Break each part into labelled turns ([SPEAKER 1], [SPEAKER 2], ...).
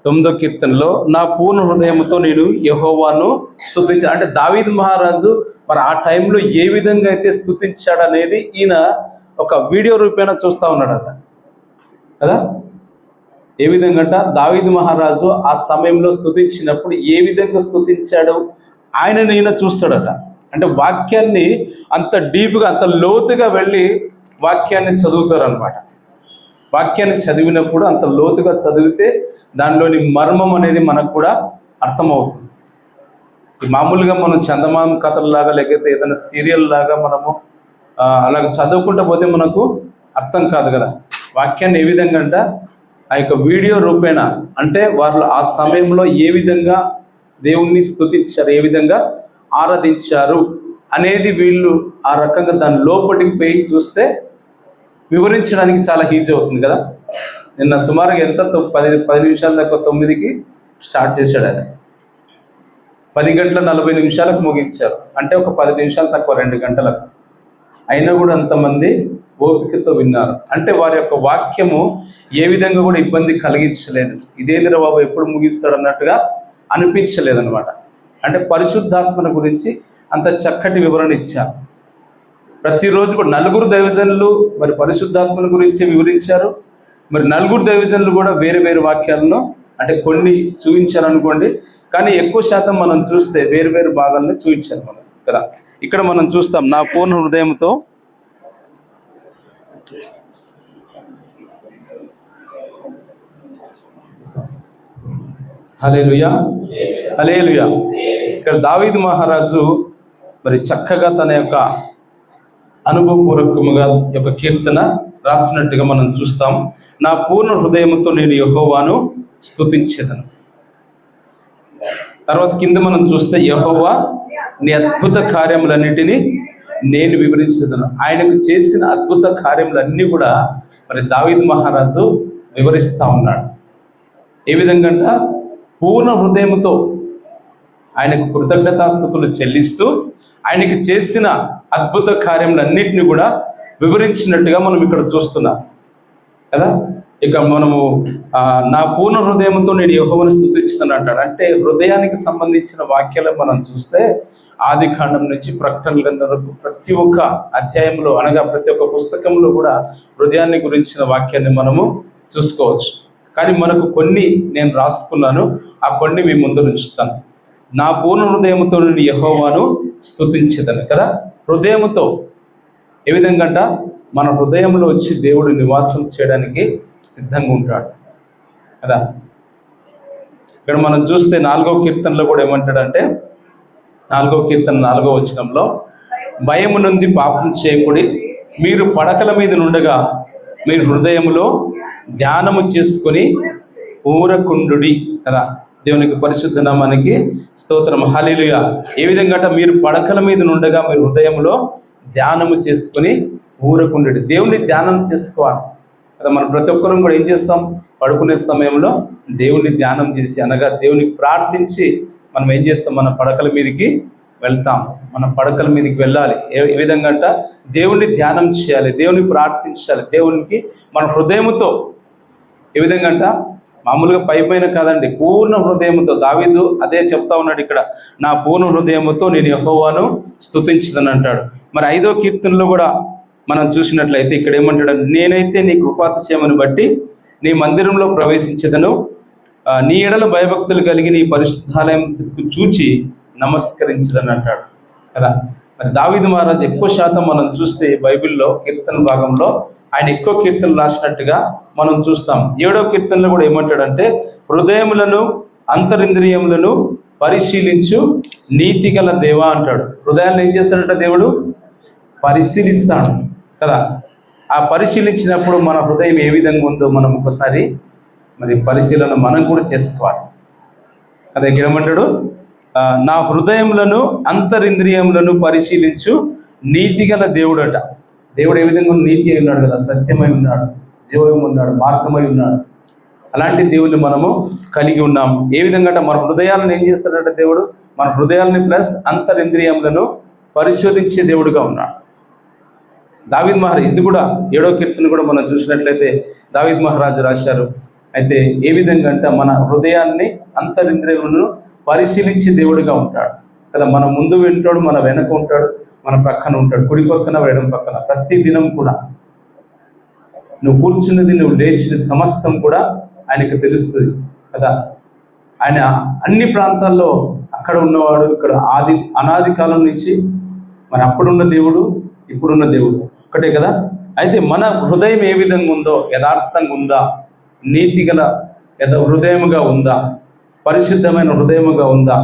[SPEAKER 1] 9వ కీర్తనలో నా పూర్ణ హృదయంతో నేను యెహోవాను స్తుతించా అంటే దావీదు మహారాజు మరి ఆ టైంలో ఏ విధంగా అయితే స్తుతించాడనేది ఈయన ఒక వీడియో రూపేణ చూస్తూ ఉన్నాడట కదా. ఏ విధంగా దావీదు మహారాజు ఆ సమయంలో స్తుతించినప్పుడు ఏ విధంగా స్తుతించాడు ఆయన చూస్తాడట. అంటే వాక్యాన్ని అంత డీప్గా అంత లోతుగా వెళ్ళి వాక్యాన్ని చదువుతారు అనమాట. వాక్యాన్ని చదివినప్పుడు అంత లోతుగా చదివితే దానిలోని మర్మం అనేది మనకు కూడా అర్థమవుతుంది. మామూలుగా మనం చందమామ కథల్లాగా లేకపోతే ఏదైనా సీరియల్ లాగా మనము అలాగ చదువుకుంటూ పోతే మనకు అర్థం కాదు కదా. వాక్యాన్ని ఏ విధంగా అంటే ఆ యొక్క వీడియో రూపేణ అంటే వాళ్ళు ఆ సమయంలో ఏ విధంగా దేవుణ్ణి స్తుతించారు, ఏ విధంగా ఆరాధించారు అనేది వీళ్ళు ఆ రకంగా దాని లోపలికి పోయి చూస్తే వివరించడానికి చాలా ఈజీ అవుతుంది కదా. నిన్న సుమారుగా ఎంత 10 నిమిషాల దాకా 9కి స్టార్ట్ చేశాడు ఆయన. 10:40 ముగించారు. అంటే ఒక 10 నిమిషాలు తక్కువ 2 గంటలకు. అయినా కూడా అంతమంది ఓపికతో విన్నారు. అంటే వారి యొక్క వాక్యము ఏ విధంగా కూడా ఇబ్బంది కలిగించలేదు. ఇదేంద్ర బాబు ఎప్పుడు ముగిస్తాడు అన్నట్టుగా అనిపించలేదన్నమాట. అంటే పరిశుద్ధాత్మను గురించి అంత చక్కటి వివరణ ఇచ్చారు. ప్రతిరోజు కూడా 4 దైవజనులు మరి పరిశుద్ధాత్మను గురించి వివరించారు. మరి 4 దైవజనులు కూడా వేరే వేరే వాక్యాలను అంటే కొన్ని చూపించారు అనుకోండి, కానీ ఎక్కువ శాతం మనం చూస్తే వేరు వేరు భాగాలను చూపించారు మనం కదా. ఇక్కడ మనం చూస్తాం నా పూర్ణ హృదయంతో హల్లెలూయా హల్లెలూయా. ఇక్కడ దావీదు మహారాజు మరి చక్కగా తన యొక్క అనుభవపూర్వకముగా యొక్క కీర్తన రాసినట్టుగా మనం చూస్తాం. నా పూర్ణ హృదయంతో నేను యెహోవాను స్తుతించెదను. తర్వాత కింద మనం చూస్తే యెహోవా నీ అద్భుత కార్యములన్నిటినీ నేను వివరించెదను. ఆయనకు చేసిన అద్భుత కార్యములన్నీ కూడా మరి దావీదు మహారాజు వివరిస్తూ ఉన్నాడు. ఏ విధంగా పూర్ణ హృదయంతో ఆయనకు కృతజ్ఞతాస్తుతులు చెల్లిస్తూ ఆయనకి చేసిన అద్భుత కార్యములన్నిటిని కూడా వివరించినట్టుగా మనం ఇక్కడ చూస్తున్నాం కదా. ఇక మనము నా పూర్ణ హృదయంతో నేను యెహోవాను స్తుతించుతాను అంటాడు. అంటే హృదయానికి సంబంధించిన వాక్యాలు మనం చూస్తే ఆది కాండం నుంచి ప్రకటన గ్రంథం వరకు ప్రతి ఒక్క అధ్యాయంలో అనగా ప్రతి ఒక్క పుస్తకంలో కూడా హృదయాన్ని గురించిన వాక్యాన్ని మనము చూసుకోవచ్చు. కానీ మనకు కొన్ని నేను రాసుకున్నాను, ఆ కొన్ని మీ ముందు ఉంచుతాను. నా పూర్ణ హృదయంతో నేను యెహోవాను స్తుతించెదను కదా. హృదయంతో ఏ విధంగా మన హృదయంలో వచ్చి దేవుడు నివాసం చేయడానికి సిద్ధంగా ఉంటాడు కదా. ఇక్కడ మనం చూస్తే 4వ కీర్తనలో కూడా ఏమంటాడంటే 4వ కీర్తన 4వ వచనంలో భయము నుండి పాపం చేయకుడి, మీరు పడకల మీద నుండగా మీరు హృదయంలో ధ్యానము చేసుకొని ఊరకుండుడి కదా. దేవునికి పరిశుద్ధ నామానికి స్తోత్రం హల్లెలూయా. ఏ విధంగా మీరు పడకల మీద నుండగా మీరు హృదయంలో ధ్యానము చేసుకొని ఊరకుండుడి. దేవుని ధ్యానం చేసుకోవాలి కదా. మనం ప్రతి ఒక్కరం కూడా ఏం చేస్తాం, పడుకునే సమయంలో దేవుని ధ్యానం చేసి అనగా దేవునికి ప్రార్థించి మనం ఏం చేస్తాం, మన పడకల మీదకి వెళ్తాం. మన పడకల మీదకి వెళ్ళాలి. ఏ విధంగా దేవుని ధ్యానం చేయాలి, దేవుని ప్రార్థించాలి, దేవునికి మన హృదయంతో ఏ విధంగా మామూలుగా పైన కాదండి, పూర్ణ హృదయంతో. దావీదు అదే చెప్తా ఉన్నాడు ఇక్కడ, నా పూర్ణ హృదయంతో నేను యెహోవాను స్తుతించుదని అంటాడు. మరి 5వ కీర్తనలో కూడా మనం చూసినట్లయితే ఇక్కడ ఏమంటాడు, నేనైతే నీ కృపాతిశయమును బట్టి నీ మందిరంలో ప్రవేశించెదను, నీ ఎడల భయభక్తులు కలిగి నీ పరిశుద్ధాలయం చూచి నమస్కరించదని అంటాడు కదా. మరి దావీదు మహారాజు ఎక్కువ శాతం మనం చూస్తే బైబిల్లో కీర్తన భాగంలో ఆయన ఎక్కువ కీర్తనలు రాసినట్టుగా మనం చూస్తాం. 7వ కీర్తనలో కూడా ఏమంటాడంటే హృదయములను అంతరింద్రియములను పరిశీలించు నీతిగల దేవా అంటాడు. హృదయాన్ని ఏం చేస్తాడంట, దేవుడు పరిశీలిస్తాడు కదా. ఆ పరిశీలించినప్పుడు మన హృదయం ఏ విధంగా ఉందో మనం ఒకసారి మరి పరిశీలన మనం కూడా చేసుకోవాలి. అదే ఏమంటాడు, నా హృదయములను అంతరింద్రియములను పరిశీలించు నీతిగల దేవుడు అట. దేవుడు ఏ విధంగా నీతి అయి ఉన్నాడు కదా, సత్యమై ఉన్నాడు, జీవమై ఉన్నాడు, మార్గమై ఉన్నాడు. అలాంటి దేవుని మనము కలిగి ఉన్నాం. ఏ విధంగా మన హృదయాలను ఏం చేస్తాడంటే దేవుడు మన హృదయాలని ప్లస్ అంతరింద్రియములను పరిశోధించే దేవుడుగా ఉన్నాడు. దావీదు మహారాజు ఇది కూడా 7వ కీర్తన కూడా మనం చూసినట్లయితే దావీదు మహారాజు రాశారు, అయితే ఏ విధంగా అంటే మన హృదయాన్ని అంతరింద్రియాలను పరిశీలించి దేవుడిగా ఉంటాడు కదా. మన ముందు వింటాడు, మన వెనక ఉంటాడు, మన ప్రక్కన ఉంటాడు, కుడి పక్కన ఎడమ పక్కన. ప్రతి దినం కూడా నువ్వు కూర్చున్నది, నువ్వు లేచినది సమస్తం కూడా ఆయనకు తెలుస్తుంది కదా. ఆయన అన్ని ప్రాంతాల్లో అక్కడ ఉన్నవాడు, ఇక్కడ అనాది కాలం నుంచి మరి అప్పుడున్న దేవుడు, ఇప్పుడున్న దేవుడు ఒకటే కదా. అయితే మన హృదయం ఏ విధంగా ఉందో, యథార్థంగా ఉందా, నీతిగల హృదయముగా ఉందా, పరిశుద్ధమైన హృదయముగా ఉందా,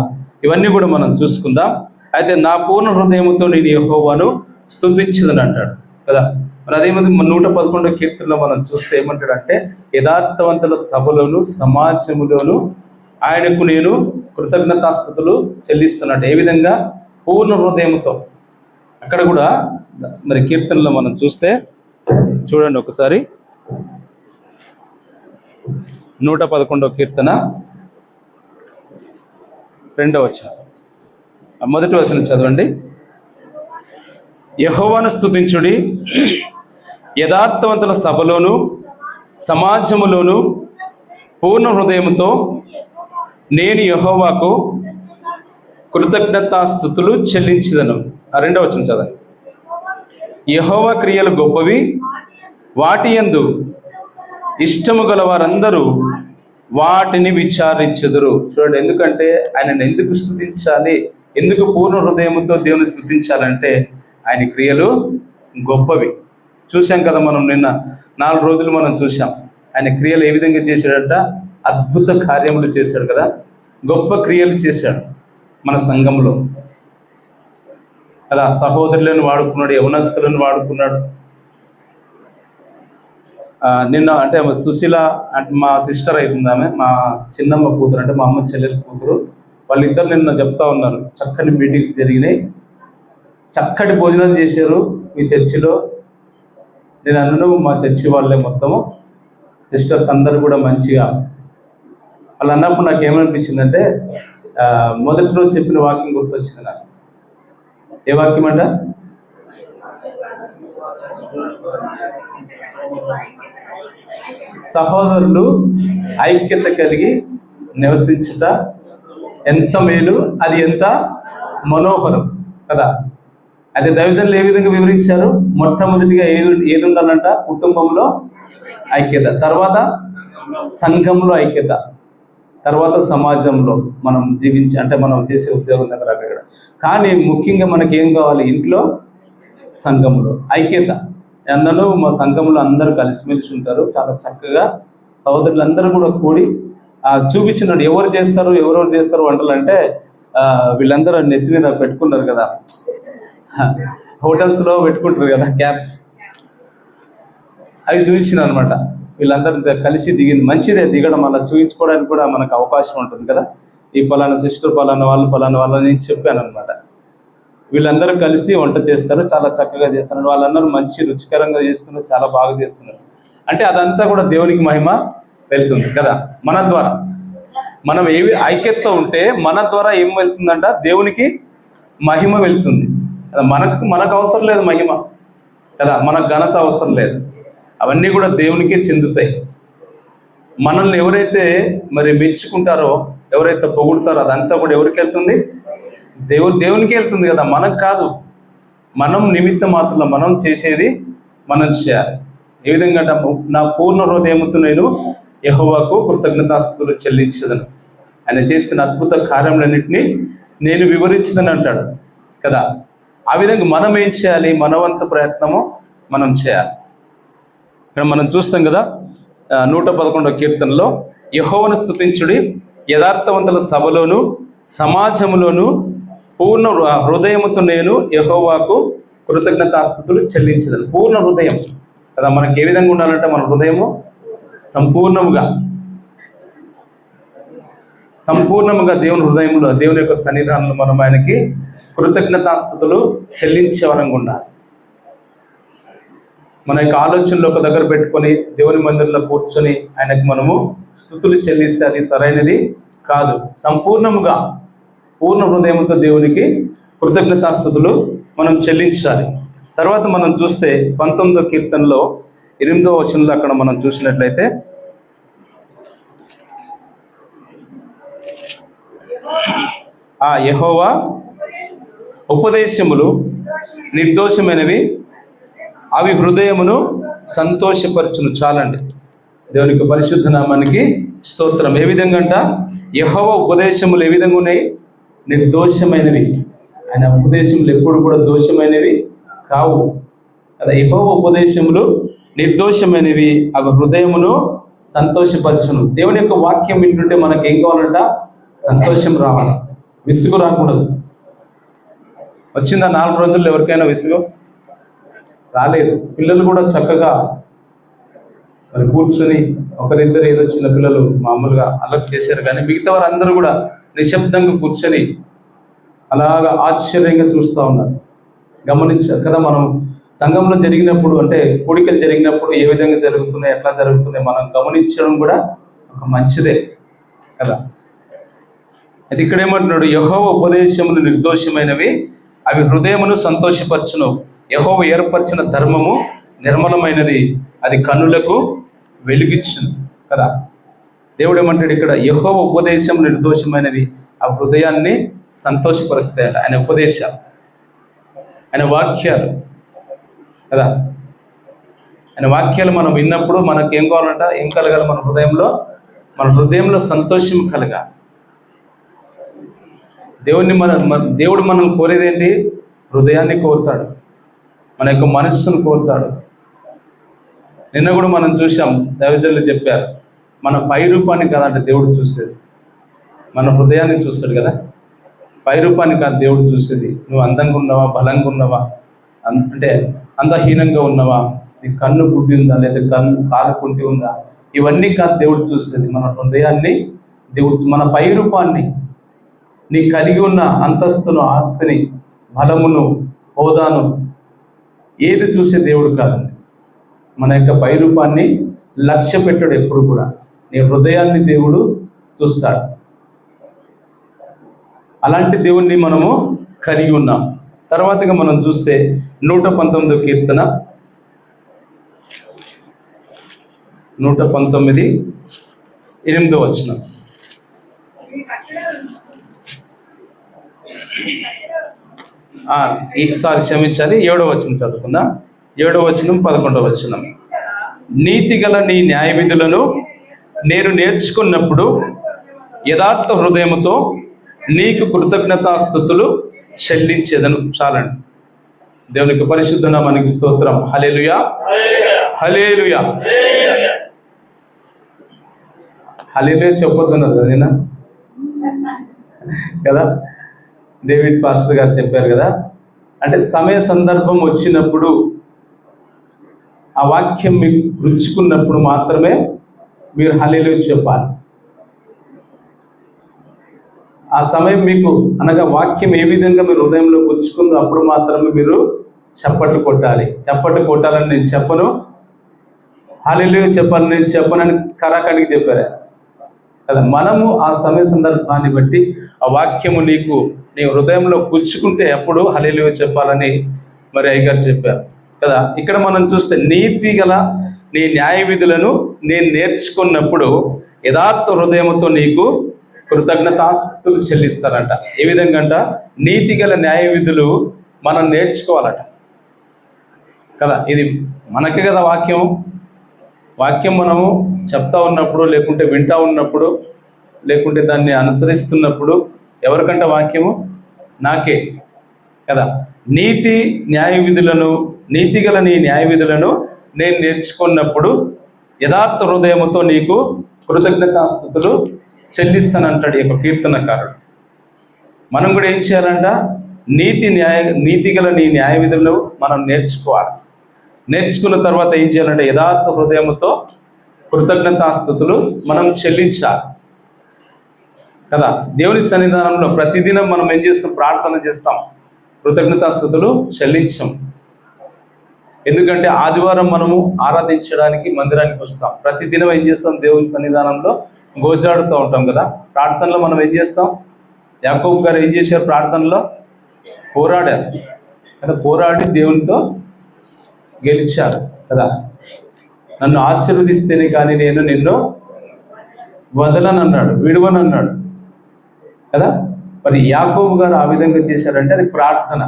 [SPEAKER 1] ఇవన్నీ కూడా మనం చూసుకుందాం. అయితే నా పూర్ణ హృదయముతో నేను యెహోవాను స్తుతించదని అంటాడు కదా. మరి అదేవిధంగా 111 కీర్తనలో మనం చూస్తే ఏమంటాడంటే, యథార్థవంతుల సభలోను సమాజములోను ఆయనకు నేను కృతజ్ఞతాస్తుతులు చెల్లిస్తున్నాడు. ఏ విధంగా? పూర్ణ హృదయంతో. అక్కడ కూడా మరి కీర్తనలో మనం చూస్తే చూడండి ఒకసారి, 111 కీర్తన 2వ వచనం, మొదటి వచనం చదవండి. యెహోవాను స్తుతించుడి, యథార్థవంతుల సభలోను సమాజములోను పూర్ణ హృదయముతో నేను యెహోవాకు కృతజ్ఞతాస్తుతులు చెల్లించదను. 2వ వచనం చదవండి. యెహోవా క్రియలు గొప్పవి, వాటి యందు ఇష్టము గల వారందరూ వాటిని విచారించుదురు. చూడండి, ఎందుకంటే ఆయనను ఎందుకు స్తుతించాలి, ఎందుకు పూర్ణ హృదయముతో దేవుని స్తుతించాలంటే ఆయన క్రియలు గొప్పవి. చూసాం కదా మనం, నిన్న 4 రోజులు మనం చూసాం ఆయన క్రియలు ఏ విధంగా చేశాడంట. అద్భుత కార్యములు చేశాడు కదా, గొప్ప క్రియలు చేశాడు మన సంఘంలో కదా. సహోదరులను వాడుకున్నాడు, యవనస్తులను వాడుకున్నాడు. నిన్న అంటే సుశీల అంటే మా సిస్టర్ అవుతుంది, ఆమె మా చిన్నమ్మ కూతురు, అంటే మా అమ్మ చెల్లెల కూతురు, వాళ్ళిద్దరు నిన్న చెప్తా ఉన్నారు. చక్కని మీటింగ్స్ జరిగినాయి, చక్కటి భోజనాలు చేశారు మీ చర్చిలో. నేను అన్నను మా చర్చి వాళ్ళే మొత్తము సిస్టర్స్ అందరూ కూడా మంచిగా. వాళ్ళు అన్నప్పుడు నాకు ఏమనిపించిందంటే, మొదటి రోజు చెప్పిన వాక్యం గుర్తొచ్చింది నాకు. ఏ వాక్యం అంట? సహోదరులు ఐక్యత కలిగి నివసించుట ఎంత మేలు, అది ఎంత మనోహరం కదా. అయితే దైవజనులు ఏ విధంగా వివరించారు? మొట్టమొదటిగా ఏది ఉండాలంట? కుటుంబంలో ఐక్యత, తర్వాత సంఘంలో ఐక్యత, తర్వాత సమాజంలో మనం జీవించి అంటే మనం చేసే ఉద్యోగం దగ్గర అక్కడ. కానీ ముఖ్యంగా మనకి ఏం కావాలి? ఇంట్లో సంఘంలో ఐక్యత. అన్నలు మా సంఘంలో అందరూ కలిసిమెలిసి ఉంటారు, చాలా చక్కగా సహోదరులందరూ కూడా కూడి చూపించినాడు. ఎవరు చేస్తారు వంటలు అంటే వీళ్ళందరూ నెత్తి మీద పెట్టుకున్నారు కదా, హోటల్స్లో పెట్టుకుంటారు కదా క్యాప్స్, అవి చూపించిన అనమాట. వీళ్ళందరూ కలిసి దిగింది. మంచిదే దిగడం, అలా చూపించుకోవడానికి కూడా మనకు అవకాశం ఉంటుంది కదా. ఈ పలానా సిస్టర్, పలానా వాళ్ళు నేను చెప్పాను అనమాట. వీళ్ళందరూ కలిసి వంట చేస్తారు, చాలా చక్కగా చేస్తున్నారు. వాళ్ళందరూ మంచి రుచికరంగా చేస్తున్నారు, చాలా బాగా చేస్తున్నారు. అంటే అదంతా కూడా దేవునికి మహిమ వెళ్తుంది కదా. మన ద్వారా మనం ఏవి ఐక్యతతో ఉంటే మన ద్వారా ఏం వెళ్తుందంట? దేవునికి మహిమ వెళ్తుంది కదా. మనకు అవసరం లేదు మహిమ కదా, మనకు ఘనత అవసరం లేదు, అవన్నీ కూడా దేవునికే చెందుతాయి. మనల్ని ఎవరైతే మరి మెచ్చుకుంటారో, ఎవరైతే పొగుడుతారో, అదంతా కూడా ఎవరికి వెళ్తుంది? దేవునికి వెళ్తుంది కదా, మనకు కాదు. మనం నిమిత్త మాత్రంలో మనం చేసేది మనం చేయాలి. ఏ విధంగా? నా పూర్ణ హృదయముతో నేను యెహోవాకు కృతజ్ఞతాస్తుతులు చెల్లించదను, ఆయన చేసిన అద్భుత కార్యములన్నింటినీ నేను వివరించదని అంటాడు కదా. ఆ విధంగా మనం ఏం చేయాలి? మనవంత ప్రయత్నము మనం చేయాలి. ఇక్కడ మనం చూస్తాం కదా 111 కీర్తనలో, యెహోవాను స్తుతించుడి, యథార్థవంతుల సభలోను సమాజములోను పూర్ణ హృదయముతో నేను యెహోవాకు కృతజ్ఞతాస్తుతులు చెల్లించదను. పూర్ణ హృదయం కదా. మనకి ఏ విధంగా ఉండాలంటే మన హృదయము సంపూర్ణముగా దేవుని హృదయంలో, దేవుని యొక్క సన్నిధానంలో మనం ఆయనకి కృతజ్ఞతాస్తుతులు చెల్లించే వరంగా ఉండాలి. మన యొక్క ఆలోచనలు ఒక దగ్గర పెట్టుకొని దేవుని మందిరంలో కూర్చొని ఆయనకు మనము స్తుతులు చెల్లిస్తే అది సరైనది కాదు. సంపూర్ణముగా పూర్ణ హృదయంతో దేవునికి కృతజ్ఞతాస్తుతులు మనం చెల్లించాలి. తర్వాత మనం చూస్తే 19వ కీర్తనలో 8వ వచనంలో అక్కడ మనం చూసినట్లయితే, ఆ యెహోవా ఉపదేశములు నిర్దోషమైనవి, అవి హృదయమును సంతోషపరచును. చాలండి. దేవునికి పరిశుద్ధ నామానికి స్తోత్రం. ఏ విధంగా అంట, యెహోవా ఉపదేశములు ఏ విధంగా ఉన్నాయి? నిర్దోషమైనవి. ఆయన ఉపదేశములు ఎప్పుడు కూడా దోషమైనవి కావు కదా. యెహోవా ఉపదేశములు నిర్దోషమైనవి, అవి హృదయమును సంతోషపరచును. దేవుని యొక్క వాక్యం వింటుంటే మనకి ఏం కావాలంట? సంతోషం రావాలి, విసుగు రాకూడదు. వచ్చిందా 4 రోజుల్లో ఎవరికైనా విసుగు? రాలేదు. పిల్లలు కూడా చక్కగా మరి కూర్చొని ఒకరిద్దరు ఏదో చిన్న పిల్లలు మామూలుగా అలర్ట్ చేశారు, కానీ మిగతా వారందరూ కూడా నిశ్శబ్దంగా కూర్చొని అలాగా ఆశ్చర్యంగా చూస్తూ ఉన్నారు. గమనించారు కదా, మనం సంఘంలో జరిగినప్పుడు, అంటే కోడికలు జరిగినప్పుడు ఏ విధంగా జరుగుతున్నాయి, ఎట్లా జరుగుతున్నాయి మనం గమనించడం కూడా ఒక మంచిదే కదా. అయితే ఇక్కడ ఏమంటున్నాడు? యెహోవా ఉపదేశములు నిర్దోషమైనవి, అవి హృదయమును సంతోషపరచును. యెహోవా ఏర్పరిచిన ధర్మము నిర్మలమైనది, అది కన్నులకు వెలుగిచ్చును కదా. దేవుడు ఏమంటాడు ఇక్కడ? యెహోవా ఉపదేశం నిర్దోషమైనవి, ఆ హృదయాన్ని సంతోషపరుస్తాయట. ఆయన ఉపదేశాలు, ఆయన వాక్యాలు కదా. ఆయన వాక్యాలు మనం విన్నప్పుడు మనకు ఏం కావాలంట? ఏం కలగాలి? మన హృదయంలో సంతోషం కలగాలి. దేవుడు మనం కోరేది ఏంటి? హృదయాన్ని కోరుతాడు, మన యొక్క మనస్సును కోరుతాడు. నిన్న కూడా మనం చూసాం, దైవజనులు చెప్పారు, మన పై రూపాన్ని కాదంటే దేవుడు చూసేది, మన హృదయాన్ని చూస్తాడు కదా. పై రూపాన్ని కాదు దేవుడు చూసేది. నువ్వు అందంగా ఉన్నావా, బలంగా ఉన్నావా, అంటే అందహీనంగా ఉన్నావా, నీ కన్ను గుడ్డి ఉందా, లేదా కాలు కుంటి ఉందా, ఇవన్నీ కాదు దేవుడు చూసేది. మన హృదయాన్ని దేవుడు, మన పై రూపాన్ని, నీ కలిగి ఉన్న అంతస్తును, ఆస్తిని, బలమును, హోదాను ఏది చూసే దేవుడు కాదండి. మన యొక్క పై రూపాన్ని లక్ష్య పెట్టాడు ఎప్పుడు కూడా. నీ హృదయాన్ని దేవుడు చూస్తాడు. అలాంటి దేవుణ్ణి మనము కలిగి ఉన్నాం. తర్వాతగా మనం చూస్తే 119వ కీర్తన 119:8 వచనం. ఈసారి క్షమించాలి, 7వ వచనం చదువుకుందాం. 7వ వచనం 11వ వచనం. నీతి గల నీ న్యాయ విధులను నేను నేర్చుకున్నప్పుడు యథార్థ హృదయముతో నీకు కృతజ్ఞతాస్తుతులు చెల్లించేదను. చాలండి. దేవునికి పరిశుద్ధ నామానికి స్తోత్రం. హల్లెలూయా, హల్లెలూయా, హల్లెలూయా చెప్పొద్దన్నారు కదా కదా. డేవిడ్ పాస్టర్ గారు చెప్పారు కదా, అంటే సమయ సందర్భం వచ్చినప్పుడు, ఆ వాక్యం మీకు రుచుకున్నప్పుడు మాత్రమే మీరు హల్లెలూయా చెప్పాలి. ఆ సమయం మీకు, అనగా వాక్యం ఏ విధంగా మీరు హృదయంలో గుచ్చుకుందో అప్పుడు మాత్రమే మీరు చప్పట్లు కొట్టాలి. చప్పట్లు కొట్టాలని నేను చెప్పను, హల్లెలూయా చెప్పాలని నేను చెప్పనని కరాఖండికి చెప్పారు కదా. మనము ఆ సమయ సందర్భాన్ని బట్టి ఆ వాక్యము నీ హృదయంలో గుచ్చుకుంటే అప్పుడు హల్లెలూయా చెప్పాలని మరి అయ్యగారు చెప్పారు కదా. ఇక్కడ మనం చూస్తే నీతి గల నీ న్యాయ విధులను నేను నేర్చుకున్నప్పుడు యథార్థ హృదయముతో నీకు కృతజ్ఞతాస్తుతులు చెల్లిస్తారంట. ఏ విధంగా అంట? నీతి గల న్యాయ విధులు మనం నేర్చుకోవాలట కదా. ఇది మనకే కదా వాక్యం మనము చెప్తా ఉన్నప్పుడు, లేకుంటే వింటా ఉన్నప్పుడు, లేకుంటే దాన్ని అనుసరిస్తున్నప్పుడు ఎవరికంట వాక్యము? నాకే కదా. నీతి గల నీ న్యాయ విధులను నేను నేర్చుకున్నప్పుడు యథార్థ హృదయముతో నీకు కృతజ్ఞతాస్తుతులు చెల్లిస్తానంటాడు ఈ యొక్క కీర్తనకారుడు. మనం కూడా ఏం చేయాలంట? నీతి గల నీ న్యాయ విధులను మనం నేర్చుకోవాలి. నేర్చుకున్న తర్వాత ఏం చేయాలంటే యథార్థ హృదయముతో కృతజ్ఞతాస్తుతులు మనం చెల్లించాలి కదా. దేవుని సన్నిధానంలో ప్రతిదినం మనం ఏం చేస్తాం? ప్రార్థన చేస్తాం, కృతజ్ఞతాస్తుతులు చెల్లించాం. ఎందుకంటే ఆదివారం మనము ఆరాధించడానికి మందిరానికి వస్తాం. ప్రతిదినం ఏం చేస్తాం? దేవుని సన్నిధానంలో గోజాడుతూ ఉంటాం కదా. ప్రార్థనలో మనం ఏం చేస్తాం? యాకోబు గారు ఏం చేశారు? ప్రార్థనలో పోరాడారు కదా. పోరాడి దేవునితో గెలిచారు కదా. నన్ను ఆశీర్వదిస్తేనే కానీ నేను నిన్ను వదలనన్నాడు, విడువనన్నాడు కదా. మరి యాకోబు గారు ఆ విధంగా చేశారంటే అది ప్రార్థన.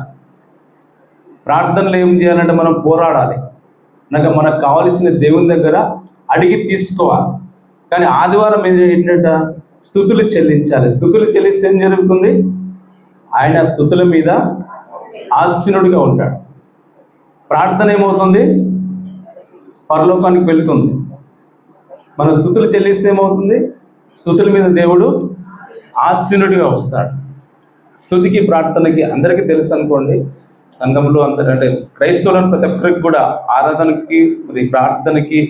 [SPEAKER 1] ప్రార్థనలు ఏం చేయాలంటే మనం పోరాడాలి, మనకు కావలసిన దేవుని దగ్గర అడిగి తీసుకోవాలి. కానీ ఆదివారం ఏంటంటే స్తుతులు చెల్లించాలి. స్తుతులు చెల్లిస్తే ఏం జరుగుతుంది? ఆయన స్తుతుల మీద ఆసీనుడిగా ఉంటాడు. ప్రార్థన ఏమవుతుంది? పరలోకానికి వెళుతుంది. మన స్తుతులు చెల్లిస్తే ఏమవుతుంది? స్తుతుల మీద దేవుడు ఆసీనుడిగా వస్తాడు. స్తుతికి ప్రార్థనకి అందరికీ తెలుసు అనుకోండి, సంఘంలో అందరూ అంటే క్రైస్తవులను ప్రతి ఒక్కరికి కూడా ఆరాధనకి మరి ప్రార్థనకి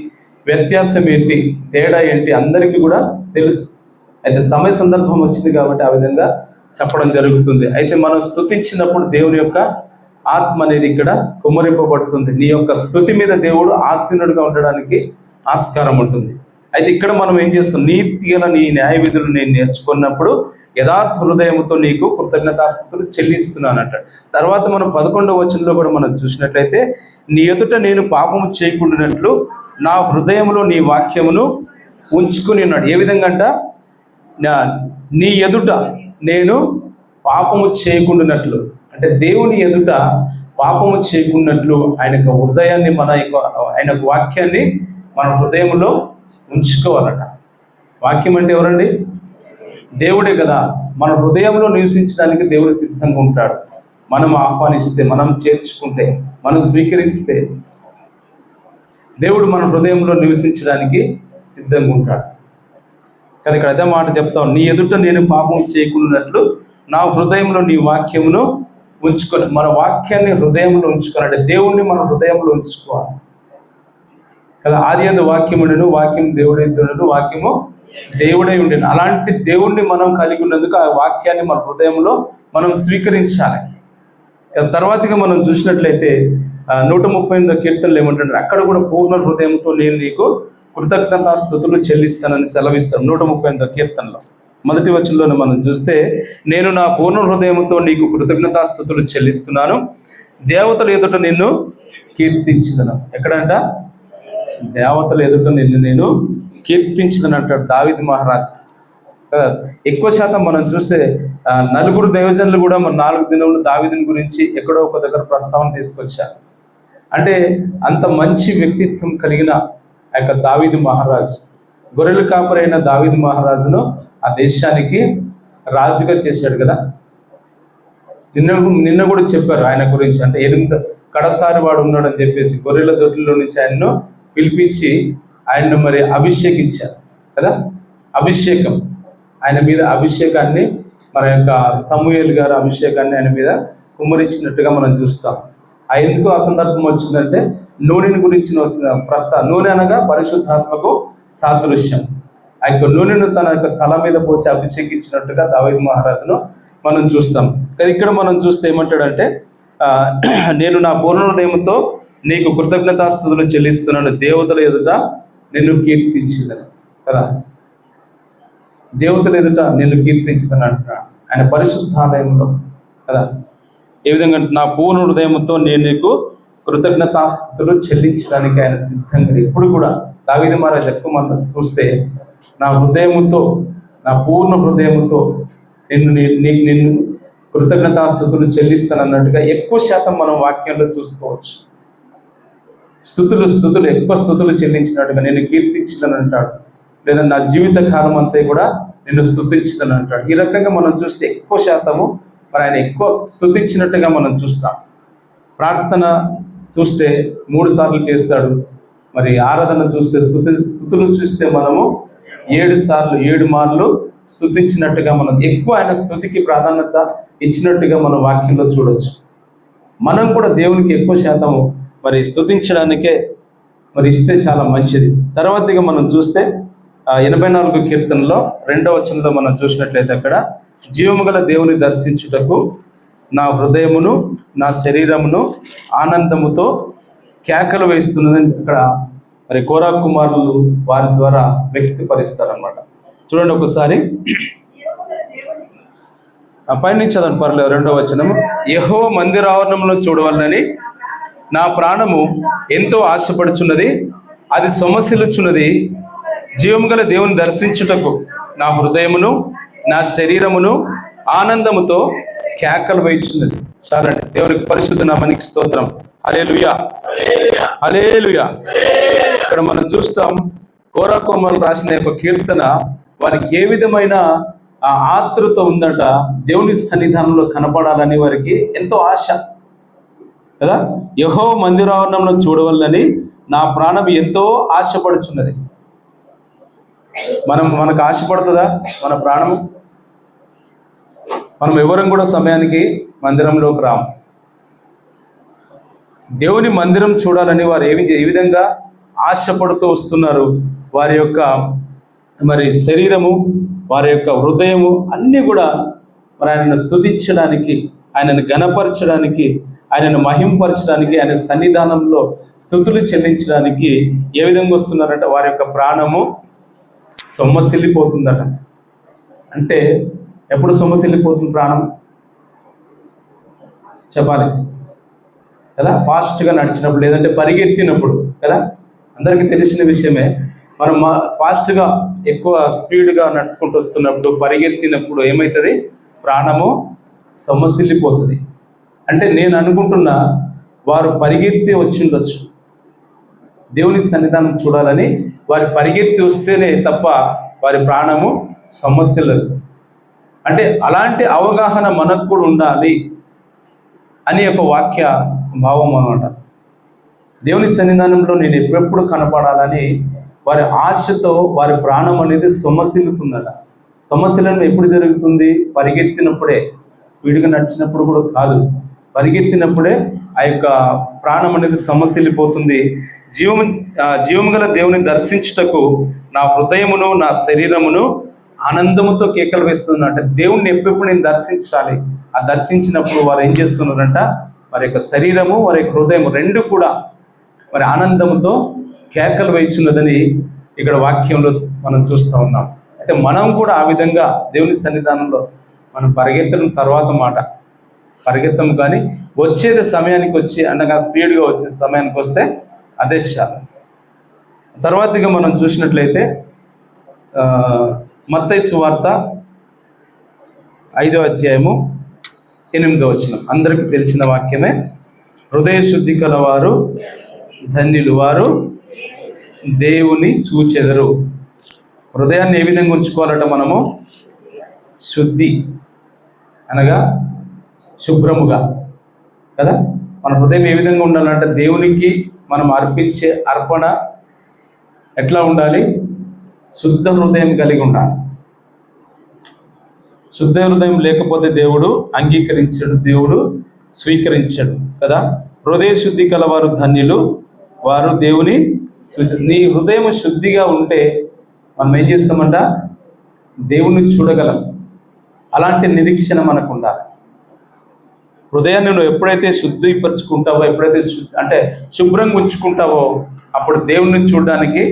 [SPEAKER 1] వ్యత్యాసం ఏంటి, తేడా ఏంటి అందరికీ కూడా తెలుసు. అయితే సమయ సందర్భం వచ్చింది కాబట్టి ఆ విధంగా చెప్పడం జరుగుతుంది. అయితే మనం స్తుతించినప్పుడు దేవుని యొక్క ఆత్మ అనేది ఇక్కడ కుమ్మరింపబడుతుంది. నీ యొక్క స్తుతి మీద దేవుడు ఆసీనుడిగా ఉండడానికి ఆస్కారం ఉంటుంది. అయితే ఇక్కడ మనం ఏం చేస్తాం? నీతి గల నీ న్యాయ విధులు నేను నేర్చుకున్నప్పుడు యథార్థ హృదయంతో నీకు కృతజ్ఞతాస్తుతులు చెల్లిస్తున్నానంట. తర్వాత మనం 11వ వచనంలో కూడా మనం చూసినట్లయితే, నీ ఎదుట నేను పాపము చేయకుండానట్లు నా హృదయంలో నీ వాక్యమును ఉంచుకుని ఉన్నాడు. ఏ విధంగా అంట? నీ ఎదుట నేను పాపము చేయకుండానట్లు, అంటే దేవుని ఎదుట పాపము చేయకున్నట్లు ఆయన యొక్క హృదయాన్ని ఆయన వాక్యాన్ని మన హృదయంలో ఉంచుకోవాలట. వాక్యం అంటే ఎవరండి? దేవుడే కదా. మన హృదయంలో నివసించడానికి దేవుడు సిద్ధంగా ఉంటాడు. మనం ఆహ్వానిస్తే, మనం చేర్చుకుంటే, మనం స్వీకరిస్తే దేవుడు మన హృదయంలో నివసించడానికి సిద్ధంగా ఉంటాడు కదా. ఇక్కడ అదే మాట చెప్తాం, నీ ఎదుట నేను పాపం చేయకున్నట్లు నా హృదయంలో నీ వాక్యమును ఉంచుకొని. మన వాక్యాన్ని హృదయంలో ఉంచుకొని అంటే దేవుణ్ణి మన హృదయంలో ఉంచుకోవాలి కదా. ఆది యందు వాక్యము ఉండెను, వాక్యం దేవుడై ఉండెను, వాక్యము దేవుడై ఉండెను. అలాంటి దేవుణ్ణి మనం కలిగి ఉన్నందుకు ఆ వాక్యాన్ని మన హృదయంలో మనం స్వీకరించాలి. తర్వాతగా మనం చూసినట్లయితే 138వ కీర్తనలు ఏమంటారు? అక్కడ కూడా పూర్ణ హృదయంతో నేను నీకు కృతజ్ఞతాస్తుతులు చెల్లిస్తానని సెలవిస్తాను. 138వ కీర్తనలో మొదటి వచనంలోనే మనం చూస్తే, నేను నా పూర్ణ హృదయంతో నీకు కృతజ్ఞతాస్తుతులు చెల్లిస్తున్నాను, దేవతల ఎదుట నిన్ను కీర్తించదను. ఎక్కడంట? దేవతల ఎదుట నిన్ను నేను కీర్తించదని అంటాడు దావీదు మహారాజు. ఎక్కువ శాతం మనం చూస్తే 4 దైవజనులు కూడా మన 4 దినములు దావీదుని గురించి ఎక్కడో ఒక దగ్గర ప్రస్తావన తీసుకొచ్చారు. అంటే అంత మంచి వ్యక్తిత్వం కలిగిన ఆ యొక్క దావీదు మహారాజు, గొర్రెల కాపరైన దావీదు మహారాజును ఆ దేశానికి రాజుగా చేశాడు కదా. నిన్న కూడా చెప్పారు ఆయన గురించి. అంటే 8 కడసారి వాడు ఉన్నాడు అని చెప్పేసి గొర్రెల దొడ్లలో నుంచి ఆయన్ను పిలిపించి ఆయన్ను మరి అభిషేకించారు కదా. అభిషేకం, ఆయన మీద అభిషేకాన్ని, మన యొక్క సమూయేలు గారు అభిషేకాన్ని ఆయన మీద కుమ్మరించినట్టుగా మనం చూస్తాం. ఎందుకు ఆ సందర్భం వచ్చిందంటే నూనెని గురించి వచ్చిన నూనె అనగా పరిశుద్ధాత్మకు సాదృశ్యం. ఆ యొక్క నూనెను తన యొక్క తల మీద పోసి అభిషేకించినట్టుగా దావీదు మహారాజును మనం చూస్తాం. ఇక్కడ మనం చూస్తే ఏమంటాడంటే, నేను నా పూర్ణ హృదయంతో నీకు కృతజ్ఞతాస్తుతులు చెల్లిస్తున్నాను, దేవతల ఎదుట నిన్ను కీర్తించిందని కదా. దేవతల ఎదుట నిన్ను కీర్తించిందని అంటున్నాడు ఆయన పరిశుద్ధాలయంలో కదా. ఏ విధంగా? నా పూర్ణ హృదయంతో నేను నీకు కృతజ్ఞతాస్తుతులు చెల్లించడానికి ఆయన సిద్ధంగా. ఇప్పుడు కూడా దావీదు మహారాజు ఎక్కువ మనం చూస్తే, నా హృదయముతో, నా పూర్ణ హృదయముతో నిన్ను కృతజ్ఞతాస్తుతులు చెల్లిస్తాను అన్నట్టుగా ఎక్కువ శాతం మనం వాక్యంలో చూసుకోవచ్చు. స్తుతులు ఎక్కువ స్తుతులు చెల్లించినట్టుగా నేను కీర్తించదని అంటాడు. లేదా నా జీవిత కాలం అంతా కూడా నిన్ను స్తుతించదని అంటాడు. ఈ రకంగా మనం చూస్తే ఎక్కువ శాతము మరి ఆయన ఎక్కువ స్తుతించినట్టుగా మనం చూస్తాం. ప్రార్థన చూస్తే 3 సార్లు చేస్తాడు. మరి ఆరాధన చూస్తే స్తుతులు చూస్తే మనము 7 మార్లు స్తుతించినట్టుగా మనం ఎక్కువ ఆయన స్తుతికి ప్రాధాన్యత ఇచ్చినట్టుగా మనం వాక్యంలో చూడవచ్చు. మనం కూడా దేవునికి ఎక్కువ శాతము మరి స్తుతించడానికే మరి ఇస్తే చాలా మంచిది. తర్వాతగా మనం చూస్తే 84వ కీర్తనలో 2వ వచనంలో మనం చూసినట్లయితే, అక్కడ జీవము గల దేవుని దర్శించుటకు నా హృదయమును నా శరీరమును ఆనందముతో కేకలు వేస్తున్నదని ఇక్కడ మరి కోరా కుమారులు వారి ద్వారా వ్యక్తపరుస్తారనమాట. చూడండి ఒకసారి పైనుంచి చదవండి, పర్లేదు. 2వ వచనము, యెహోవా మందిరావరణంలో చూడవలనని నా ప్రాణము ఎంతో ఆశపడుచున్నది, అది సొమసిల్లుచున్నది. జీవము గల దేవుని దర్శించుటకు నా హృదయమును నా శరీరమును ఆనందముతో కేకలు వేయుచున్నది. చాలండి. దేవునికి పరిశుద్ధ నామానికి స్తోత్రం. హల్లెలూయా, హల్లెలూయా. ఇక్కడ మనం చూస్తాం, కోరాకోమలు రాసిన యొక్క కీర్తన వారికి ఏ విధమైన ఆతృత ఉందట, దేవుని సన్నిధానంలో కనపడాలని వారికి ఎంతో ఆశ కదా. యెహోవా మందిరావరణంలో చూడవల్లని నా ప్రాణం ఎంతో ఆశపడుచున్నది. మనకు ఆశపడుతుందా మన ప్రాణము? మనం ఎవరం కూడా సమయానికి మందిరంలోకి రాము. దేవుని మందిరం చూడాలని వారు ఏ విధంగా ఆశపడుతూ వస్తున్నారు. వారి యొక్క శరీరము, వారి యొక్క హృదయము అన్నీ కూడా మరి ఆయనను స్తుతించడానికి, ఆయనను ఘనపరచడానికి, ఆయనను మహింపరచడానికి, ఆయన సన్నిధానంలో స్తుతులు చెల్లించడానికి ఏ విధంగా వస్తున్నారంటే వారి యొక్క ప్రాణము సొమ్మసిల్లిపోతుందట. అంటే ఎప్పుడు సొమ్మసిల్లిపోతుంది ప్రాణం? చెప్పాలి కదా. ఫాస్ట్గా నడిచినప్పుడు, లేదంటే పరిగెత్తినప్పుడు కదా. అందరికీ తెలిసిన విషయమే. మనం ఫాస్ట్గా ఎక్కువ స్పీడ్గా నడుచుకుంటూ వస్తున్నప్పుడు, పరిగెత్తినప్పుడు ఏమవుతుంది? ప్రాణము సొమ్మసిల్లిపోతుంది. అంటే నేను అనుకుంటున్నా వారు పరిగెత్తి వచ్చిండొచ్చు దేవుని సన్నిధానం చూడాలని. వారి పరిగెత్తి వస్తేనే తప్ప వారి ప్రాణము సమస్యలేదు. అంటే అలాంటి అవగాహన మనకు కూడా ఉండాలి అని ఒక వాక్య భావం అన్నమాట. దేవుని సన్నిధానంలో నేను ఎప్పుడెప్పుడు కనపడాలని వారి ఆశతో వారి ప్రాణం అనేది సొమ్మసిల్లుతుందట. సమస్యలను ఎప్పుడు జరుగుతుంది? పరిగెత్తినప్పుడే, స్పీడ్గా నడిచినప్పుడు కూడా కాదు, పరిగెత్తినప్పుడే ఆ యొక్క ప్రాణం అనేది సమస్యలిపోతుంది. జీవము గల దేవుని దర్శించుటకు నా హృదయమును నా శరీరమును ఆనందముతో కేకలు వేస్తుంది. అంటే దేవుణ్ణి ఎప్పుడెప్పుడు నేను దర్శించాలి. ఆ దర్శించినప్పుడు వారు ఏం చేస్తున్నారంట? వారి యొక్క శరీరము, వారి యొక్క హృదయం రెండు కూడా మరి ఆనందముతో కేకలు వేయుచున్నదని ఇక్కడ వాక్యంలో మనం చూస్తూ ఉన్నాం. అయితే మనం కూడా ఆ విధంగా దేవుని సన్నిధానంలో మనం పరిగెత్తడం తర్వాత మాట పరిగెత్తం, కానీ వచ్చేది సమయానికి వచ్చి అనగా స్పీడ్గా వచ్చే సమయానికి వస్తే అదే చాలు. తర్వాతగా మనం చూసినట్లయితే మత్తయి సువార్త 5వ అధ్యాయము 8వ వచనం అందరికీ తెలిసిన వాక్యమే. హృదయ శుద్ధి కలవారు ధన్యులు, వారు దేవుని చూచెదరు. హృదయాన్ని ఏ విధంగా ఉంచుకోవాలట మనము? శుద్ధి అనగా శుభ్రముగా కదా. మన హృదయం ఏ విధంగా ఉండాలంటే దేవునికి మనం అర్పించే అర్పణ ఎట్లా ఉండాలి? శుద్ధ హృదయం కలిగి ఉండాలి. శుద్ధ హృదయం లేకపోతే దేవుడు అంగీకరించడు, దేవుడు స్వీకరించడు కదా. హృదయ శుద్ధి కలవారు ధన్యులు, వారు దేవుని చూచారు. నీ హృదయం శుద్ధిగా ఉంటే మనం ఏం చేస్తామంట? దేవుణ్ణి చూడగలం. అలాంటి నిరీక్షణ మనకు ఉండాలి. హృదయాన్ని నువ్వు ఎప్పుడైతే శుద్ధిపరుచుకుంటావో, ఎప్పుడైతే అంటే శుభ్రంగా ఉంచుకుంటావో, అప్పుడు దేవుణ్ణి చూడడానికి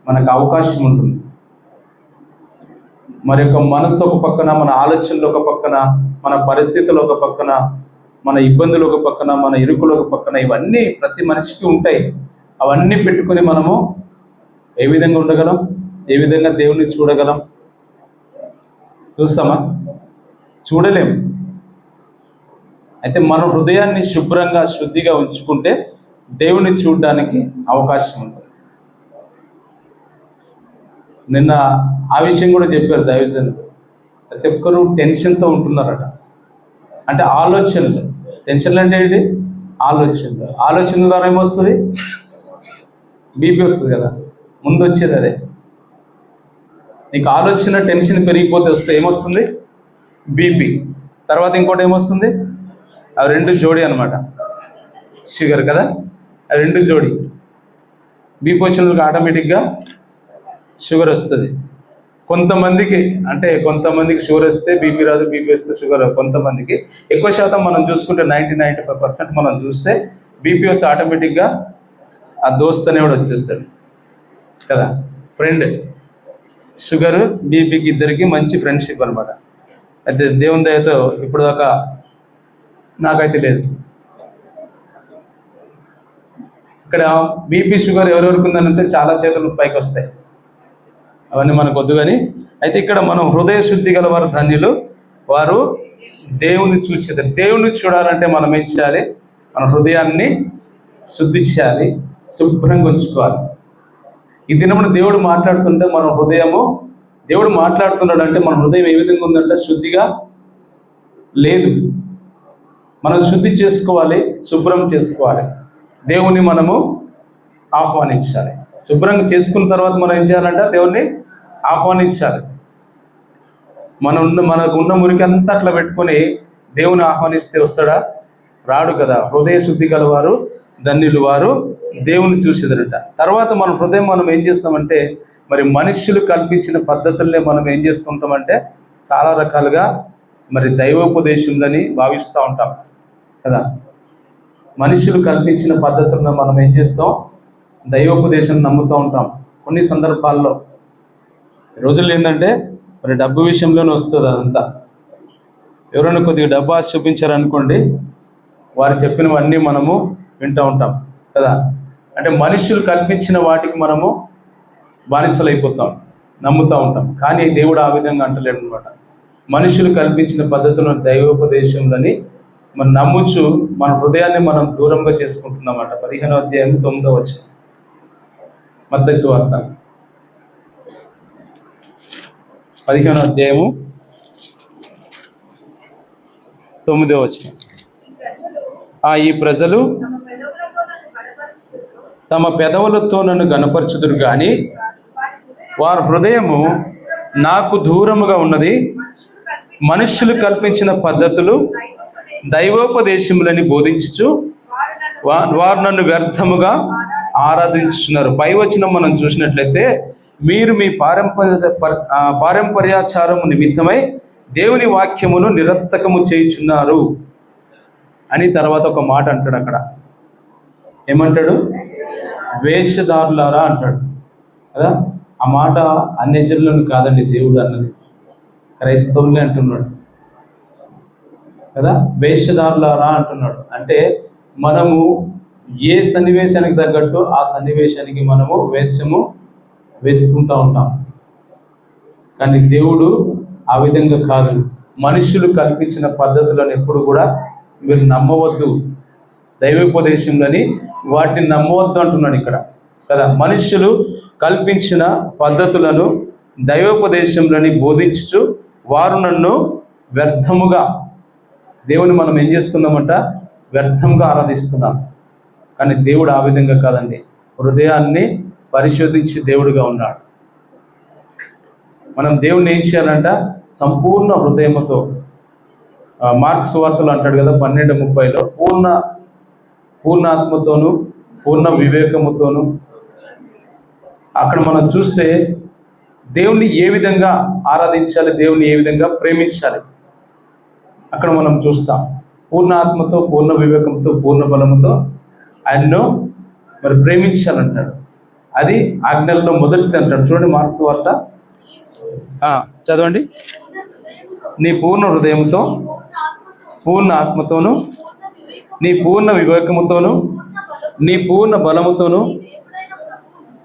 [SPEAKER 1] మనకు అవకాశం ఉంటుంది. మరి యొక్క మనసు ఒక పక్కన, మన ఆలోచనలు ఒక పక్కన, మన పరిస్థితులు ఒక పక్కన, మన ఇబ్బందులు ఒక పక్కన, మన ఇరుకులు ఒక పక్కన, ఇవన్నీ ప్రతి మనిషికి ఉంటాయి. అవన్నీ పెట్టుకొని మనము ఏ విధంగా ఉండగలం? ఏ విధంగా దేవుణ్ణి చూడగలం? చూస్తామా? చూడలేం. అయితే మన హృదయాన్ని శుభ్రంగా శుద్ధిగా ఉంచుకుంటే దేవుణ్ణి చూడడానికి అవకాశం ఉంటుంది. నిన్న ఆ విషయం కూడా చెప్పారు దైవజనులు. ప్రతి ఒక్కరు టెన్షన్తో ఉంటున్నారట. అంటే ఆలోచనలు, టెన్షన్లు అంటే ఏంటి? ఆలోచనలు. ఆలోచనల ద్వారా ఏమొస్తుంది? బీపీ వస్తుంది కదా, ముందు వచ్చేది అదే. నీకు ఆలోచన టెన్షన్ పెరిగిపోతే వస్తే ఏమొస్తుంది? బీపీ. తర్వాత ఇంకోటి ఏమొస్తుంది? అవి రెండు జోడి అనమాట, షుగర్ కదా. అవి రెండు జోడి. బీపీ వచ్చిన ఆటోమేటిక్గా షుగర్ వస్తుంది. కొంతమందికి షుగర్ వస్తే బీపీ రాదు, బీపీ వస్తే షుగర్ రాదు. కొంతమందికి, ఎక్కువ శాతం మనం చూసుకుంటే 90-95% మనం చూస్తే బీపీ వస్తే ఆటోమేటిక్గా ఆ దోస్త్ అనేవాడు వచ్చేస్తాడు కదా, ఫ్రెండ్. షుగర్ బీపీకి ఇద్దరికి మంచి ఫ్రెండ్షిప్ అనమాట. అయితే దేవుని దయతో ఇప్పుడు దాకా నాకైతే లేదు. ఇక్కడ బీపీ షుగర్ ఎవరెవరికి ఉందనంటే చాలా చేతులు పైకి వస్తాయి, అవన్నీ మనకు వద్దు. కానీ అయితే ఇక్కడ మనం హృదయ శుద్ధి గలవారు ధన్యులు, వారు దేవుని చూసేదారు. దేవుని చూడాలంటే మనం ఏం చేయాలి? మన హృదయాన్ని శుద్ధి చేయాలి, శుభ్రంగా ఉంచుకోవాలి. ఈ దినమున దేవుడు మాట్లాడుతుంటే మన హృదయము, దేవుడు మాట్లాడుతున్నాడు అంటే మన హృదయం ఏ విధంగా ఉందంటే శుద్ధిగా లేదు. మనం శుద్ధి చేసుకోవాలి, శుభ్రం చేసుకోవాలి. దేవుని మనము ఆహ్వానించాలి. శుభ్రంగా చేసుకున్న తర్వాత మనం ఏం చేయాలంటే దేవుణ్ణి ఆహ్వానించాలి. మనకు ఉన్న మురికి అంతా అట్లా పెట్టుకొని దేవుని ఆహ్వానిస్తే వస్తాడా? రాడు కదా. హృదయ శుద్ధి గలవారు ధన్యులు, వారు దేవుని చూసేదరట. తర్వాత మన హృదయం మనం ఏం చేస్తామంటే, మరి మనుష్యులు కల్పించిన పద్ధతుల్ని మనం ఏం చేస్తుంటామంటే చాలా రకాలుగా మరి దైవోపదేశంలని భావిస్తూ ఉంటాం కదా. మనుషులు కల్పించిన పద్ధతులను మనం ఏం చేస్తాం? దైవోపదేశం నమ్ముతూ ఉంటాం. కొన్ని సందర్భాల్లో రోజుల్లో ఏంటంటే మరి డబ్బు విషయంలోనే వస్తుంది అదంతా. ఎవరైనా కొద్దిగా డబ్బు ఆశ చూపించారనుకోండి, వారు చెప్పినవన్నీ మనము వింటూ ఉంటాం కదా. అంటే మనుషులు కల్పించిన వాటికి మనము బానిసలు అయిపోతాం, నమ్ముతూ ఉంటాం. కానీ దేవుడు ఆ విధంగా అంటలేడు అనమాట. మనుషులు కల్పించిన పద్ధతులను దైవోపదేశంలని మనం నమ్ముచు మన హృదయాన్ని మనం దూరంగా చేసుకుంటున్నామట. 15వ అధ్యాయం 9వ వచనం, మత్తయి సువార్త 15వ అధ్యాయము 9వ వచనం. ఈ ప్రజలు తమ పెదవులతో నన్ను గనపరచుదురు గాని వారి హృదయము నాకు దూరముగా ఉన్నది. మనుష్యులు కల్పించిన పద్ధతులు దైవోపదేశములని బోధించుచు వారు నన్ను వ్యర్థముగా ఆరాధించుతున్నారు. పై వచనం మనం చూసినట్లయితే, మీరు మీ పారంపర్యాచారము నిమిత్తమై దేవుని వాక్యమును నిరర్థకము చేయుచున్నారు అని తర్వాత ఒక మాట అంటాడు. అక్కడ ఏమంటాడు? వేషధారులారా అంటాడు కదా. ఆ మాట అన్యజనులను కాదండి దేవుడు అన్నది, క్రైస్తవుల్ని అంటున్నాడు కదా. వేషధారులారా అంటున్నాడు అంటే మనము ఏ సన్నివేశానికి తగ్గట్టు ఆ సన్నివేశానికి మనము వేషము వేసుకుంటూ ఉంటాం. కానీ దేవుడు ఆ విధంగా కాదు. మనుషులు కల్పించిన పద్ధతులను ఎప్పుడు కూడా మీరు నమ్మవద్దు, దైవోపదేశంలోని వాటిని నమ్మవద్దు అంటున్నాడు ఇక్కడ కదా. మనుషులు కల్పించిన పద్ధతులను దైవోపదేశంలోని బోధించుచు వారు నన్ను వ్యర్థముగా, దేవుని మనం ఏం చేస్తున్నామంట? వ్యర్థంగా ఆరాధిస్తున్నాం. కానీ దేవుడు ఆ విధంగా కాదండి. హృదయాన్ని పరిశోధించి దేవుడుగా ఉన్నాడు. మనం దేవుణ్ణి ఏం చేయాలంట? సంపూర్ణ హృదయముతో. మార్క్స్ సువార్తలు అంటాడు కదా 12:30, పూర్ణ ఆత్మతోను పూర్ణ వివేకముతోను. అక్కడ మనం చూస్తే దేవుణ్ణి ఏ విధంగా ఆరాధించాలి, దేవుణ్ణి ఏ విధంగా ప్రేమించాలి అక్కడ మనం చూస్తాం. పూర్ణ ఆత్మతో, పూర్ణ వివేకంతో, పూర్ణ బలముతో ఆయన్ను మరి ప్రేమించాలంటాడు. అది ఆజ్ఞల్లో మొదటిది అంటాడు. చూడండి మార్క్స్ వార్త చదవండి. నీ పూర్ణ హృదయంతో, పూర్ణ ఆత్మతోను, నీ పూర్ణ వివేకముతోను, నీ పూర్ణ బలముతోను